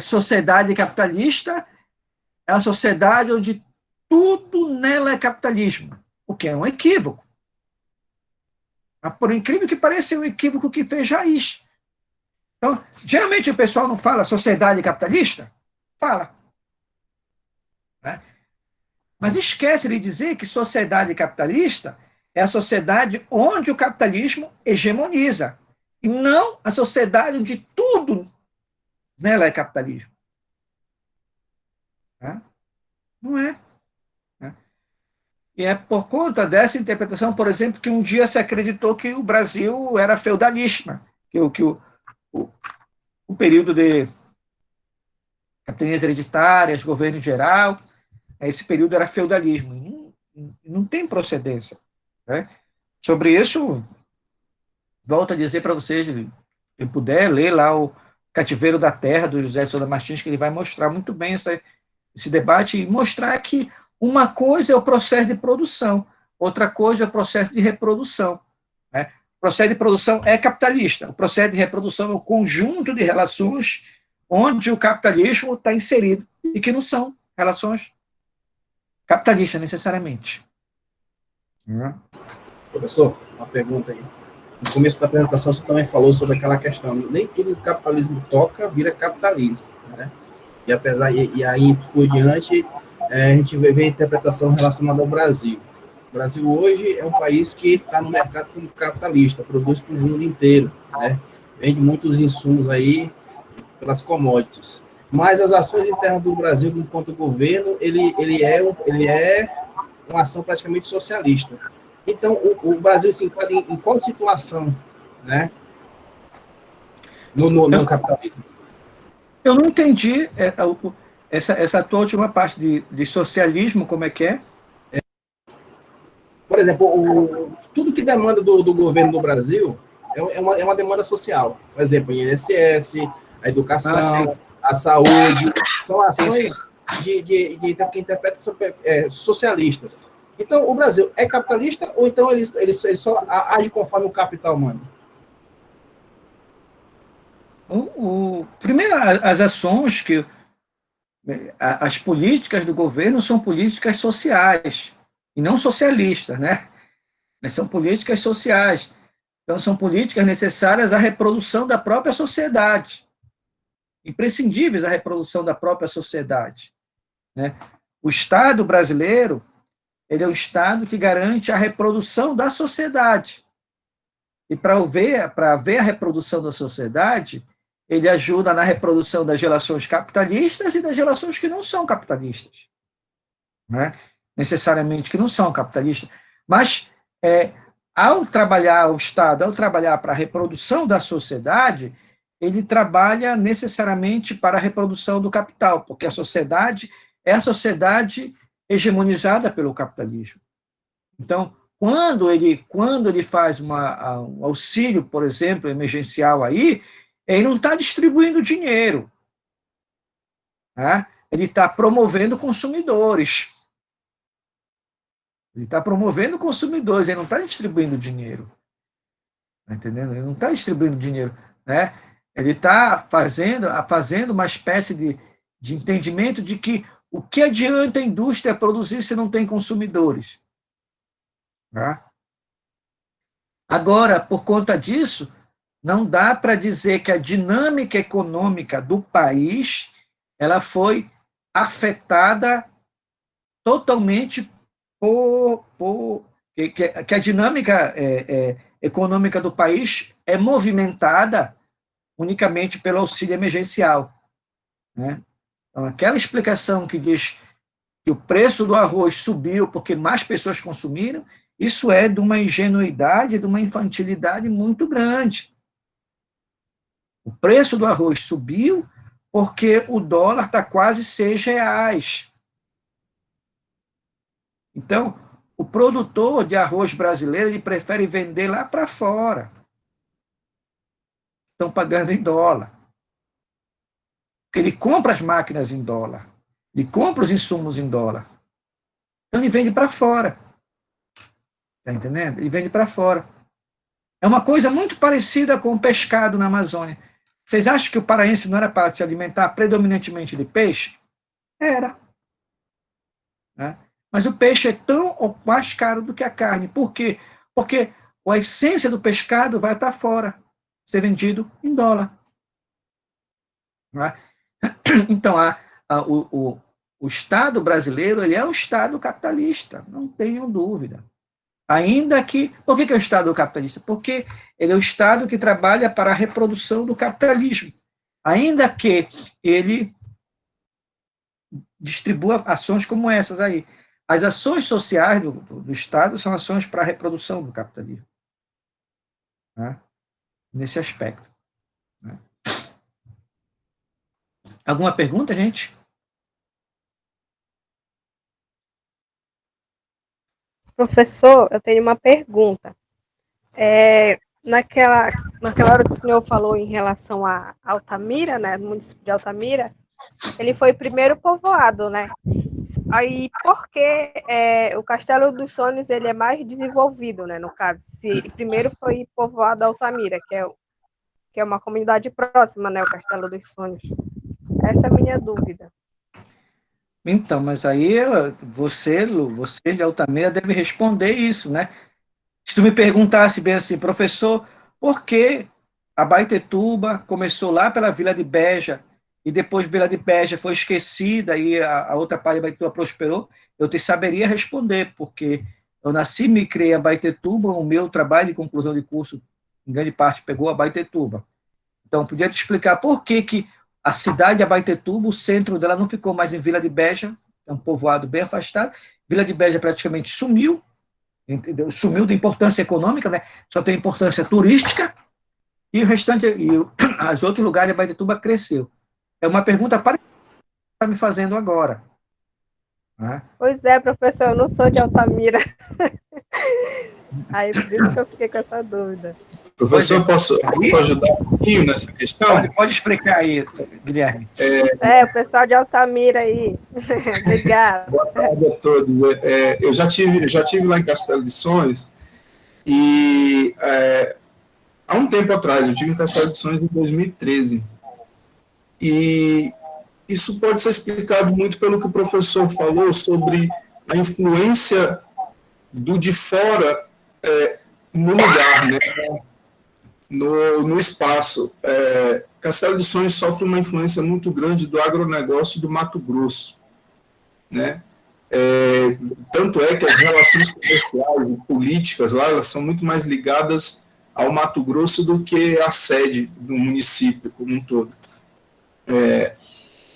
sociedade capitalista é a sociedade onde tudo nela é capitalismo, o que é um equívoco. Mas, por incrível que pareça, é um equívoco que fez raiz. Então, geralmente o pessoal não fala sociedade capitalista? Fala. Né? Mas esquece de dizer que sociedade capitalista é a sociedade onde o capitalismo hegemoniza, e não a sociedade onde tudo nela é capitalismo. Não é. E é por conta dessa interpretação, por exemplo, que um dia se acreditou que o Brasil era feudalista, que o período capitanias hereditárias, governo geral. Esse período era feudalismo. Não tem procedência. Né? Sobre isso, volto a dizer para vocês, se puder, ler lá o Cativeiro da Terra, do José Souza Martins, que ele vai mostrar muito bem esse debate e mostrar que uma coisa é o processo de produção, outra coisa é o processo de reprodução. Né? O processo de produção é capitalista, o processo de reprodução é o conjunto de relações onde o capitalismo está inserido e que não são relações capitalistas, necessariamente. Professor, uma pergunta aí. No começo da apresentação, você também falou sobre aquela questão, nem tudo que o capitalismo toca vira capitalismo, né? E aí, por diante, a gente vê a interpretação relacionada ao Brasil. O Brasil hoje é um país que está no mercado como capitalista, produz para o mundo inteiro, né? Vende muitos insumos aí pelas commodities. Mas as ações internas do Brasil, enquanto governo, ele é uma ação praticamente socialista. Então, o Brasil se enquadra em qual situação, né? No capitalismo? Eu não entendi essa tua última parte de socialismo, como é que é? Por exemplo, tudo que demanda do governo do Brasil é uma demanda social. Por exemplo, o INSS, a educação, a saúde, são ações que interpretam socialistas. Então, o Brasil é capitalista ou então ele só age conforme o capital manda? Primeiro, as ações as políticas do governo são políticas sociais e não socialistas, né? Mas são políticas sociais. Então, são políticas necessárias à reprodução da própria sociedade, imprescindíveis à reprodução da própria sociedade. Né? O Estado brasileiro, ele é o Estado que garante a reprodução da sociedade. E para ver a reprodução da sociedade, ele ajuda na reprodução das relações capitalistas e das relações que não são capitalistas. Né? Necessariamente que não são capitalistas. Mas, ao trabalhar o Estado, ao trabalhar para a reprodução da sociedade, ele trabalha necessariamente para a reprodução do capital, porque a sociedade é a sociedade hegemonizada pelo capitalismo. Então, quando ele faz um auxílio, por exemplo, emergencial aí, ele não está distribuindo dinheiro. Né? Ele está promovendo consumidores. Ele está promovendo consumidores, ele não está distribuindo dinheiro. Está entendendo? Ele não está distribuindo dinheiro. Né? Ele está fazendo uma espécie de entendimento de que o que adianta a indústria produzir se não tem consumidores? Tá? Agora, por conta disso, não dá para dizer que a dinâmica econômica do país ela foi afetada totalmente que a dinâmica econômica do país é movimentada unicamente pelo auxílio emergencial. Né? Então, aquela explicação que diz que o preço do arroz subiu porque mais pessoas consumiram, isso é de uma ingenuidade, de uma infantilidade muito grande. O preço do arroz subiu porque o dólar está quase R$6. Então, o produtor de arroz brasileiro ele prefere vender lá para fora. Estão pagando em dólar. Porque ele compra as máquinas em dólar. Ele compra os insumos em dólar. Então, ele vende para fora. Está entendendo? Ele vende para fora. É uma coisa muito parecida com o pescado na Amazônia. Vocês acham que o paraense não era para se alimentar predominantemente de peixe? Era. Né? Mas o peixe é tão ou mais caro do que a carne. Por quê? Porque a essência do pescado vai para fora, ser vendido em dólar. Né? Então, o Estado brasileiro ele é um Estado capitalista, não tenham dúvida. Ainda que... Por que é o Estado capitalista? Porque ele é o Estado que trabalha para a reprodução do capitalismo. Ainda que ele distribua ações como essas aí. As ações sociais do Estado são ações para a reprodução do capitalismo. Né? Nesse aspecto. Né? Alguma pergunta, gente? Professor, eu tenho uma pergunta. Naquela hora que o senhor falou em relação a Altamira, né, no município de Altamira, ele foi o primeiro povoado, né? Aí, por que o Castelo dos Sonhos ele é mais desenvolvido, né, no caso? Se primeiro foi povoado Altamira, que é uma comunidade próxima, né, o Castelo dos Sonhos. Essa é a minha dúvida. Então, mas aí você, Lu, você de Altamira deve responder isso, né? Se tu me perguntasse bem assim, professor, por que Abaetetuba começou lá pela Vila de Beja e depois Vila de Beja foi esquecida e a outra parte de Abaetetuba prosperou, eu te saberia responder, porque eu nasci e me criei em Abaetetuba, o meu trabalho de conclusão de curso, em grande parte, pegou Abaetetuba. Então, eu podia te explicar por que, que a cidade de Abaetetuba, o centro dela não ficou mais em Vila de Beja, é um povoado bem afastado, Vila de Beja praticamente sumiu, entendeu? Sumiu da importância econômica, né? Só tem importância turística, e o restante, os outros lugares de Abaetetuba cresceu. É uma pergunta para que você está me fazendo agora. Né? Pois é, professor, eu não sou de Altamira. Aí, por isso que eu fiquei com essa dúvida. Professor, posso ajudar um pouquinho nessa questão? Pode explicar aí, Guilherme. O pessoal de Altamira aí. Obrigada. Boa tarde a todos. Eu já tive lá em Castelo de Sonhos e há um tempo atrás, eu tive em Castelo de Sonhos em 2013. E isso pode ser explicado muito pelo que o professor falou sobre a influência do de fora no lugar, né? No espaço. Castelo de Sonhos sofre uma influência muito grande do agronegócio do Mato Grosso, né? Tanto é que as relações comerciais e políticas lá, elas são muito mais ligadas ao Mato Grosso do que à sede do município como um todo.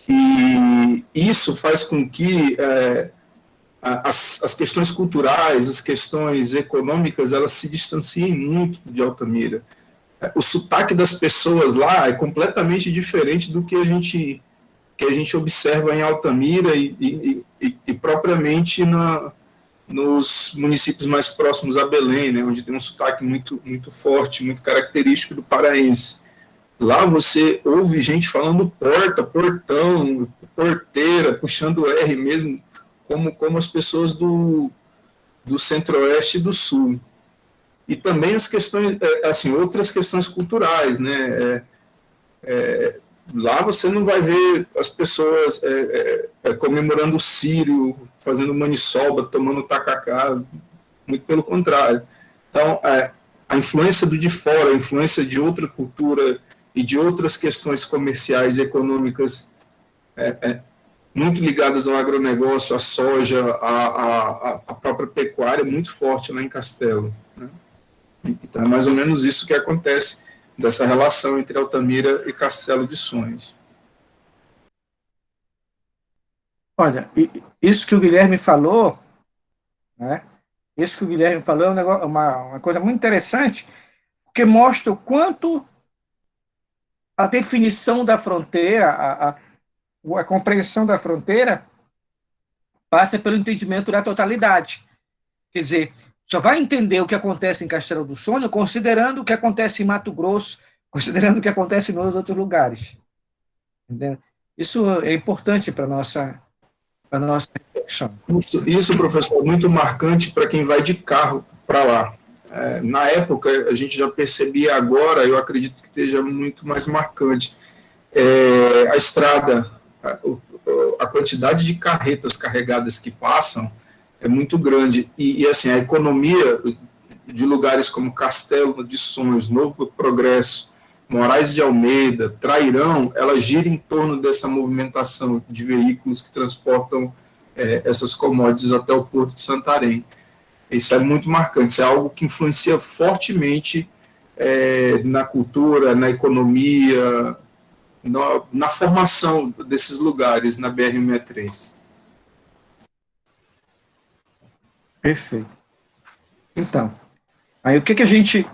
E isso faz com que as questões culturais, as questões econômicas, elas se distanciem muito de Altamira. O sotaque das pessoas lá é completamente diferente do que a gente observa em Altamira e propriamente nos municípios mais próximos a Belém, né, onde tem um sotaque muito, muito forte, muito característico do paraense. Lá você ouve gente falando porta, portão, porteira, puxando R mesmo, como as pessoas do centro-oeste e do sul. E também as questões, assim, outras questões culturais, né? Lá você não vai ver as pessoas comemorando o Sírio, fazendo maniçoba, tomando tacacá, muito pelo contrário. Então, a influência do de fora, a influência de outra cultura e de outras questões comerciais e econômicas muito ligadas ao agronegócio, à soja, à própria pecuária, muito forte lá em Castelo. Né? Então, é mais ou menos isso que acontece dessa relação entre Altamira e Castelo de Sonhos. Olha, isso que o Guilherme falou, né? Isso que o Guilherme falou é um negócio, uma coisa muito interessante, porque mostra o quanto a definição da fronteira, a compreensão da fronteira, passa pelo entendimento da totalidade. Quer dizer, só vai entender o que acontece em Castelo do Sonho considerando o que acontece em Mato Grosso, considerando o que acontece nos outros lugares. Entendeu? Isso é importante para a nossa reflexão. Isso, professor, é muito marcante para quem vai de carro para lá. Na época, a gente já percebia, agora eu acredito que esteja muito mais marcante. A estrada, a quantidade de carretas carregadas que passam é muito grande. E assim, a economia de lugares como Castelo de Sonhos, Novo Progresso, Moraes de Almeida, Trairão, ela gira em torno dessa movimentação de veículos que transportam essas commodities até o Porto de Santarém. Isso é muito marcante, isso é algo que influencia fortemente na cultura, na economia, na formação desses lugares na BR-163. Perfeito. Então, aí o que a gente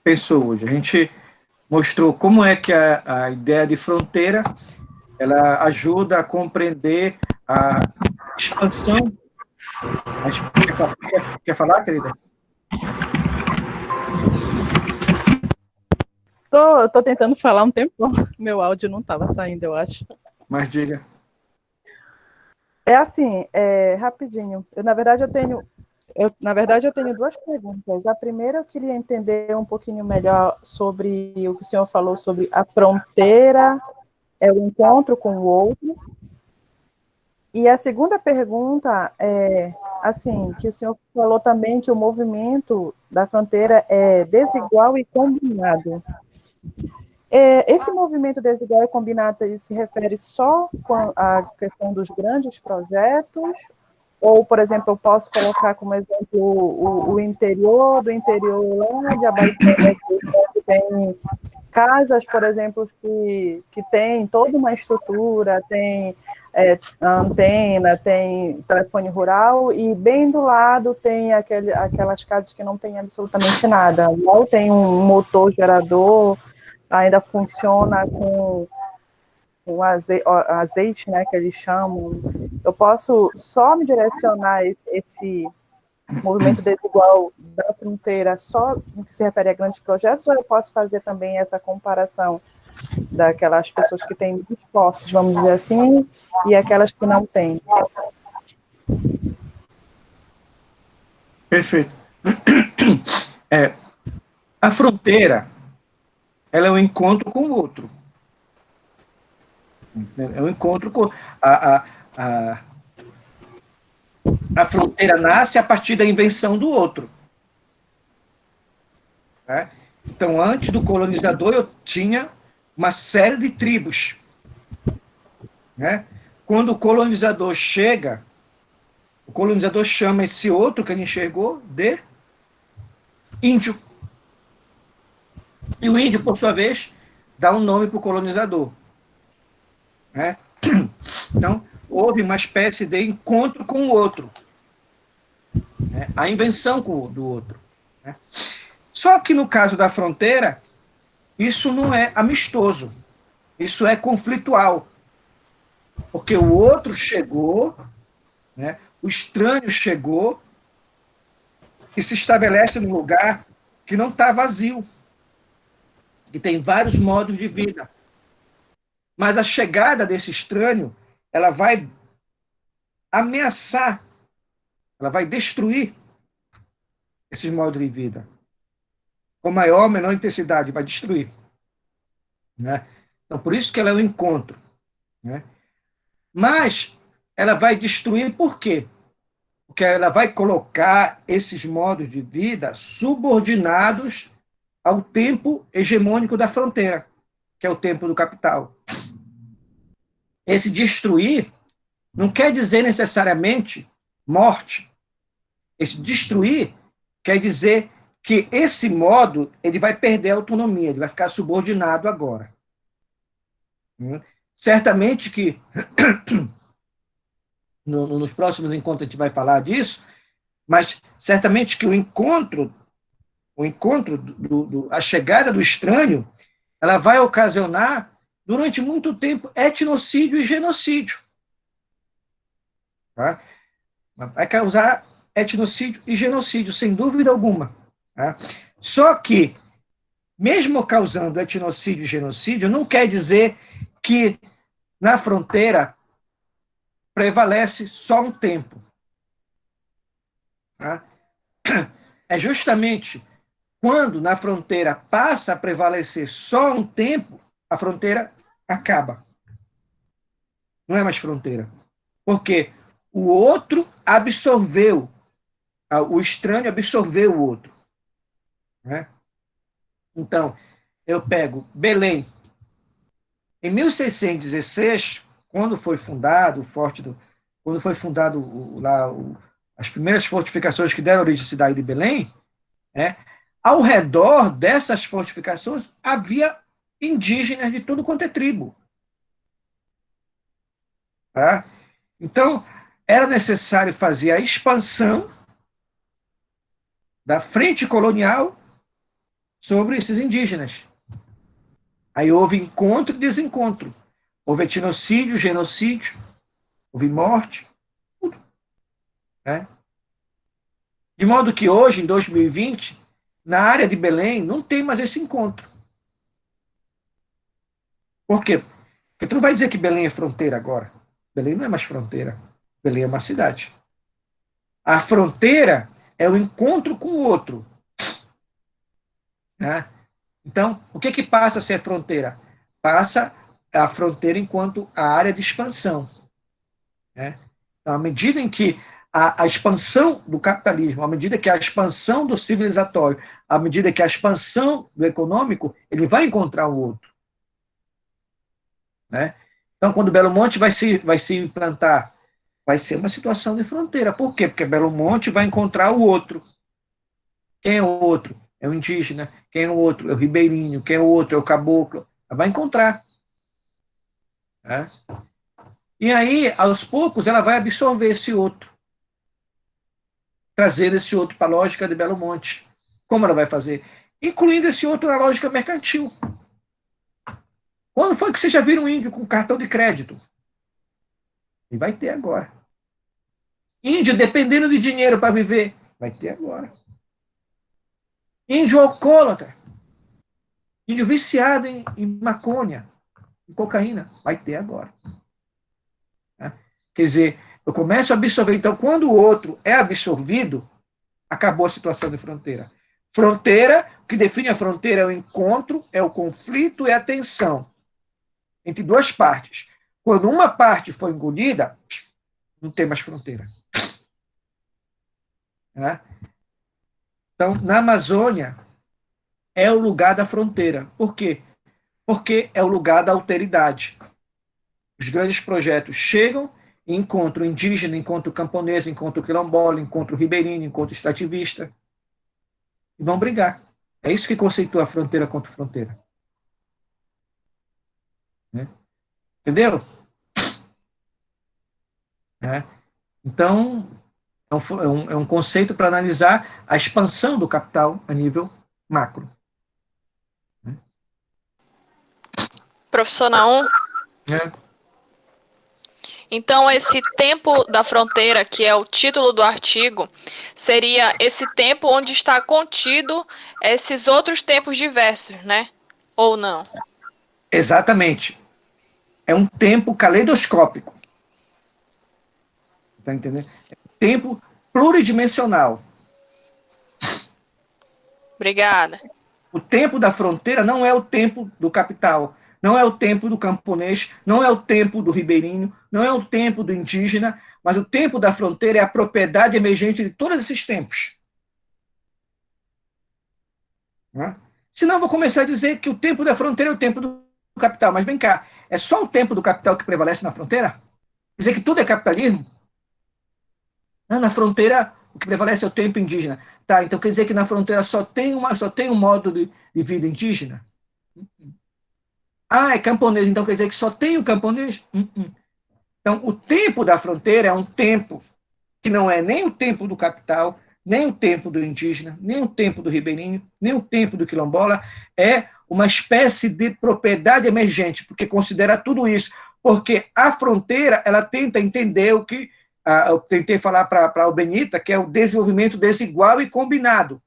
pensou hoje? A gente mostrou como é que a ideia de fronteira ela ajuda a compreender a expansão. Quer falar, querida? Tô tentando falar um tempo, meu áudio não estava saindo, eu acho. Mas diga. É assim, rapidinho. Na verdade, eu tenho duas perguntas. A primeira, eu queria entender um pouquinho melhor sobre o que o senhor falou sobre a fronteira, o encontro com o outro. E a segunda pergunta é, assim, que o senhor falou também que o movimento da fronteira é desigual e combinado. Esse movimento desigual e combinado se refere só à questão dos grandes projetos? Ou, por exemplo, eu posso colocar como exemplo o interior, do interior lá de Abaeté, que tem casas, por exemplo, que tem toda uma estrutura, tem antena, tem telefone rural, e bem do lado tem aquelas casas que não tem absolutamente nada. Mal tem um motor gerador, ainda funciona com azeite, né, que eles chamam. Eu posso só me direcionar esse movimento desigual da fronteira só no que se refere a grandes projetos, ou eu posso fazer também essa comparação daquelas pessoas que têm muitos posses, vamos dizer assim, e aquelas que não têm? Perfeito. A fronteira, ela é um encontro com o outro. É um encontro com... A fronteira nasce a partir da invenção do outro. Né? Então, antes do colonizador, eu tinha uma série de tribos. Né? Quando o colonizador chega, o colonizador chama esse outro que ele enxergou de índio. E o índio, por sua vez, dá um nome para o colonizador. Né? Então, houve uma espécie de encontro com o outro. Né? A invenção do outro. Né? Só que no caso da fronteira, isso não é amistoso. Isso é conflitual. Porque o outro chegou, né? O estranho chegou e se estabelece num lugar que não está vazio, que tem vários modos de vida. Mas a chegada desse estranho, ela vai ameaçar, ela vai destruir esses modos de vida. Com maior ou menor intensidade, vai destruir. Né? Então, por isso que ela é um encontro. Né? Mas ela vai destruir por quê? Porque ela vai colocar esses modos de vida subordinados ao tempo hegemônico da fronteira, que é o tempo do capital. Esse destruir não quer dizer necessariamente morte. Esse destruir quer dizer que esse modo ele vai perder a autonomia, ele vai ficar subordinado agora. Certamente que nos próximos encontros a gente vai falar disso, mas certamente que a chegada do estranho, ela vai ocasionar, durante muito tempo, etnocídio e genocídio. Tá? Vai causar etnocídio e genocídio, sem dúvida alguma. Tá? Só que, mesmo causando etnocídio e genocídio, não quer dizer que na fronteira prevalece só um tempo. Tá? É justamente quando na fronteira passa a prevalecer só um tempo, a fronteira acaba. Não é mais fronteira. Porque o outro absorveu, o estranho absorveu o outro. Né? Então, eu pego Belém. Em 1616, quando foi fundado o forte quando foi fundado as primeiras fortificações que deram origem à cidade de Belém, ao redor dessas fortificações havia indígenas de tudo quanto é tribo. Tá? Então, era necessário fazer a expansão da frente colonial sobre esses indígenas. Aí houve encontro e desencontro. Houve etnocídio, genocídio, houve morte, tudo. Né? De modo que hoje, em 2020, na área de Belém, não tem mais esse encontro. Por quê? Porque tu não vai dizer que Belém é fronteira agora. Belém não é mais fronteira. Belém é uma cidade. A fronteira é o encontro com o outro. Né? Então, o que passa a ser fronteira? Passa a fronteira enquanto a área de expansão. Né? Então, à medida em que a expansão do capitalismo, à medida que a expansão do civilizatório, à medida que a expansão do econômico, ele vai encontrar o outro. Né? Então, quando Belo Monte vai se implantar, vai ser uma situação de fronteira. Por quê? Porque Belo Monte vai encontrar o outro. Quem é o outro? É o indígena. Quem é o outro? É o ribeirinho. Quem é o outro? É o caboclo. Ela vai encontrar. Né? E aí, aos poucos, ela vai absorver esse outro, trazendo esse outro para a lógica de Belo Monte. Como ela vai fazer? Incluindo esse outro na lógica mercantil. Quando foi que você já viu um índio com cartão de crédito? E vai ter agora. Índio dependendo de dinheiro para viver? Vai ter agora. Índio alcoólatra. Índio viciado em maconha, em cocaína? Vai ter agora. Quer dizer, eu começo a absorver. Então, quando o outro é absorvido, acabou a situação de fronteira. Fronteira, o que define a fronteira é o encontro, é o conflito, é a tensão entre duas partes. Quando uma parte for engolida, não tem mais fronteira. Né? Então, na Amazônia, é o lugar da fronteira. Por quê? Porque é o lugar da alteridade. Os grandes projetos chegam e encontram o indígena, encontram o camponês, encontram o quilombola, encontram o ribeirinho, encontram o extrativista. E vão brigar. É isso que conceitua a fronteira contra fronteira. Né? Entendeu? Então, é um conceito para analisar a expansão do capital a nível macro. Professor Naum? Então, esse tempo da fronteira, que é o título do artigo, seria esse tempo onde está contido esses outros tempos diversos, né? Ou não? Exatamente. É um tempo caleidoscópico. Está entendendo? É um tempo pluridimensional. Obrigada. O tempo da fronteira não é o tempo do capital, não é o tempo do camponês, não é o tempo do ribeirinho, não é o tempo do indígena, mas o tempo da fronteira é a propriedade emergente de todos esses tempos. Né? Senão eu vou começar a dizer que o tempo da fronteira é o tempo do capital, mas vem cá, é só o tempo do capital que prevalece na fronteira? Quer dizer que tudo é capitalismo? Não, na fronteira o que prevalece é o tempo indígena. Tá, então quer dizer que na fronteira só tem um modo de vida indígena? Ah, é camponês, então quer dizer que só tem o camponês? Então, o tempo da fronteira é um tempo que não é nem o tempo do capital, nem o tempo do indígena, nem o tempo do ribeirinho, nem o tempo do quilombola, é uma espécie de propriedade emergente, porque considera tudo isso, porque a fronteira, ela tenta entender o que eu tentei falar para o Benita, que é o desenvolvimento desigual e combinado.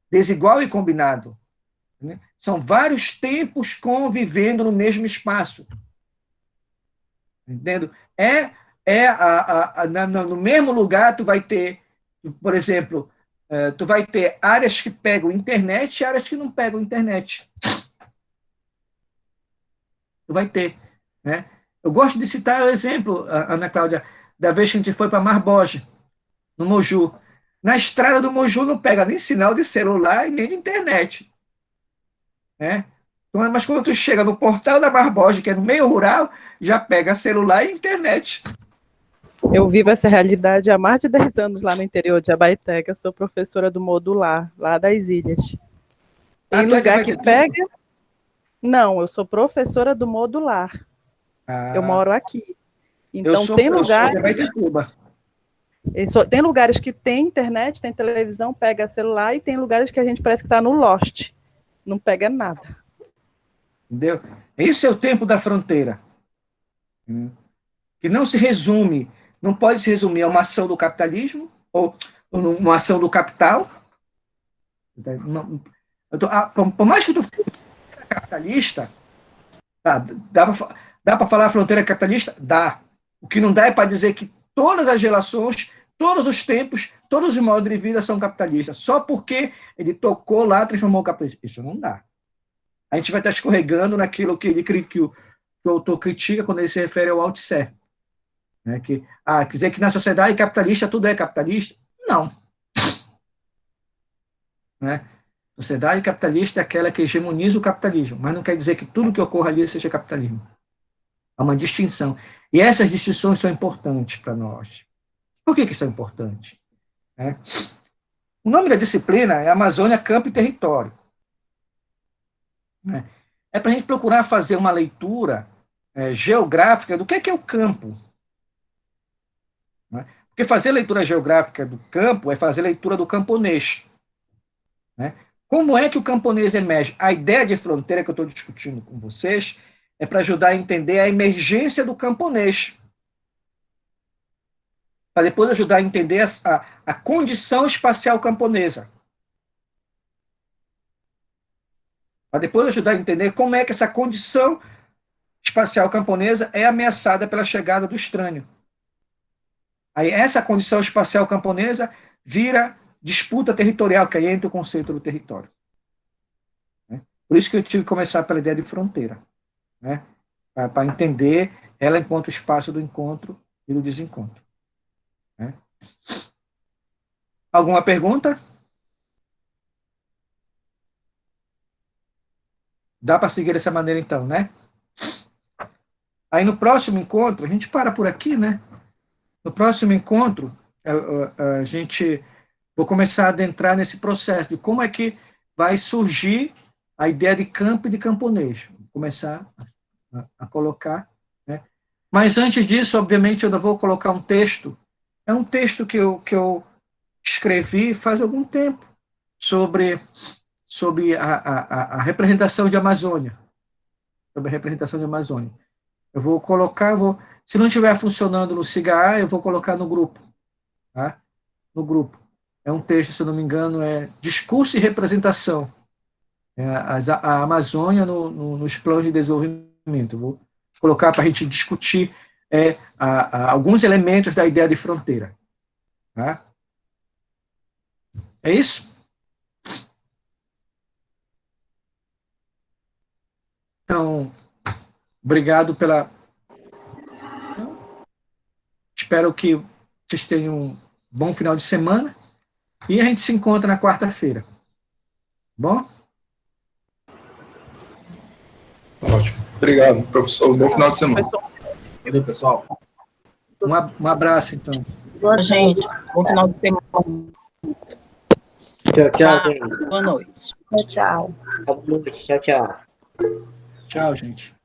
Desigual e combinado. Né? São vários tempos convivendo no mesmo espaço. Entendendo? No mesmo lugar, tu vai ter, por exemplo, tu vai ter áreas que pegam internet e áreas que não pegam internet. Tu vai ter. Né? Eu gosto de citar o exemplo, Ana Cláudia, da vez que a gente foi para Marboja, no Moju. Na estrada do Moju não pega nem sinal de celular e nem de internet. Né? Mas quando tu chega no portal da Marboja, que é no meio rural, já pega celular e internet. Eu vivo essa realidade há mais de 10 anos lá no interior de Abaeté, sou professora do modular, lá das ilhas. Tem lugar que pega... Não, eu sou professora do modular. Eu moro aqui. Então, tem lugares... Tem lugares que tem internet, tem televisão, pega celular, e tem lugares que a gente parece que está no Lost. Não pega nada. Entendeu? Esse é o tempo da fronteira. Que não se resume, não pode se resumir a uma ação do capitalismo ou uma ação do capital. Por mais que tu fosse capitalista, dá para falar a fronteira capitalista? Dá. O que não dá é para dizer que todas as relações, todos os tempos, todos os modos de vida são capitalistas, só porque ele tocou lá, transformou o capitalismo. Isso não dá. A gente vai estar escorregando naquilo que o autor critica quando ele se refere ao Althusser. Né? Quer dizer que na sociedade capitalista tudo é capitalista? Não. Né? Sociedade capitalista é aquela que hegemoniza o capitalismo, mas não quer dizer que tudo que ocorra ali seja capitalismo. Há uma distinção. E essas distinções são importantes para nós. Por que são importantes? O nome da disciplina é Amazônia, Campo e Território. É para a gente procurar fazer uma leitura geográfica do que é o campo. Porque fazer leitura geográfica do campo é fazer leitura do camponês. Como é que o camponês emerge? A ideia de fronteira que eu estou discutindo com vocês é para ajudar a entender a emergência do camponês. Para depois ajudar a entender a condição espacial camponesa. Para depois ajudar a entender como é que essa condição espacial camponesa é ameaçada pela chegada do estranho. Aí essa condição espacial camponesa vira disputa territorial, que aí entra o conceito do território. Por isso que eu tive que começar pela ideia de fronteira. Para entender ela enquanto espaço do encontro e do desencontro. Alguma pergunta? Dá para seguir dessa maneira, então, né? Aí no próximo encontro, a gente para por aqui, né? No próximo encontro, a gente vou começar a adentrar nesse processo de como é que vai surgir a ideia de campo e de camponês. Vou começar a colocar, né? Mas antes disso, obviamente, eu ainda vou colocar um texto. É um texto que eu escrevi faz algum tempo sobre a representação de Amazônia. Sobre a representação de Amazônia. Eu vou colocar, se não estiver funcionando no SIGA, eu vou colocar no grupo. Tá? No grupo. É um texto, se eu não me engano, é Discurso e Representação. A Amazônia nos planos de desenvolvimento. Eu vou colocar para a gente discutir alguns elementos da ideia de fronteira. Tá? É isso? Então, obrigado pela... Espero que vocês tenham um bom final de semana e a gente se encontra na quarta-feira. Bom? Ótimo. Obrigado, professor. Bom final de semana. Valeu, pessoal. Um abraço, então. Boa, gente. Bom final de semana. Tchau, gente. Boa noite. Tchau. Boa noite. Tchau. Tchau, gente.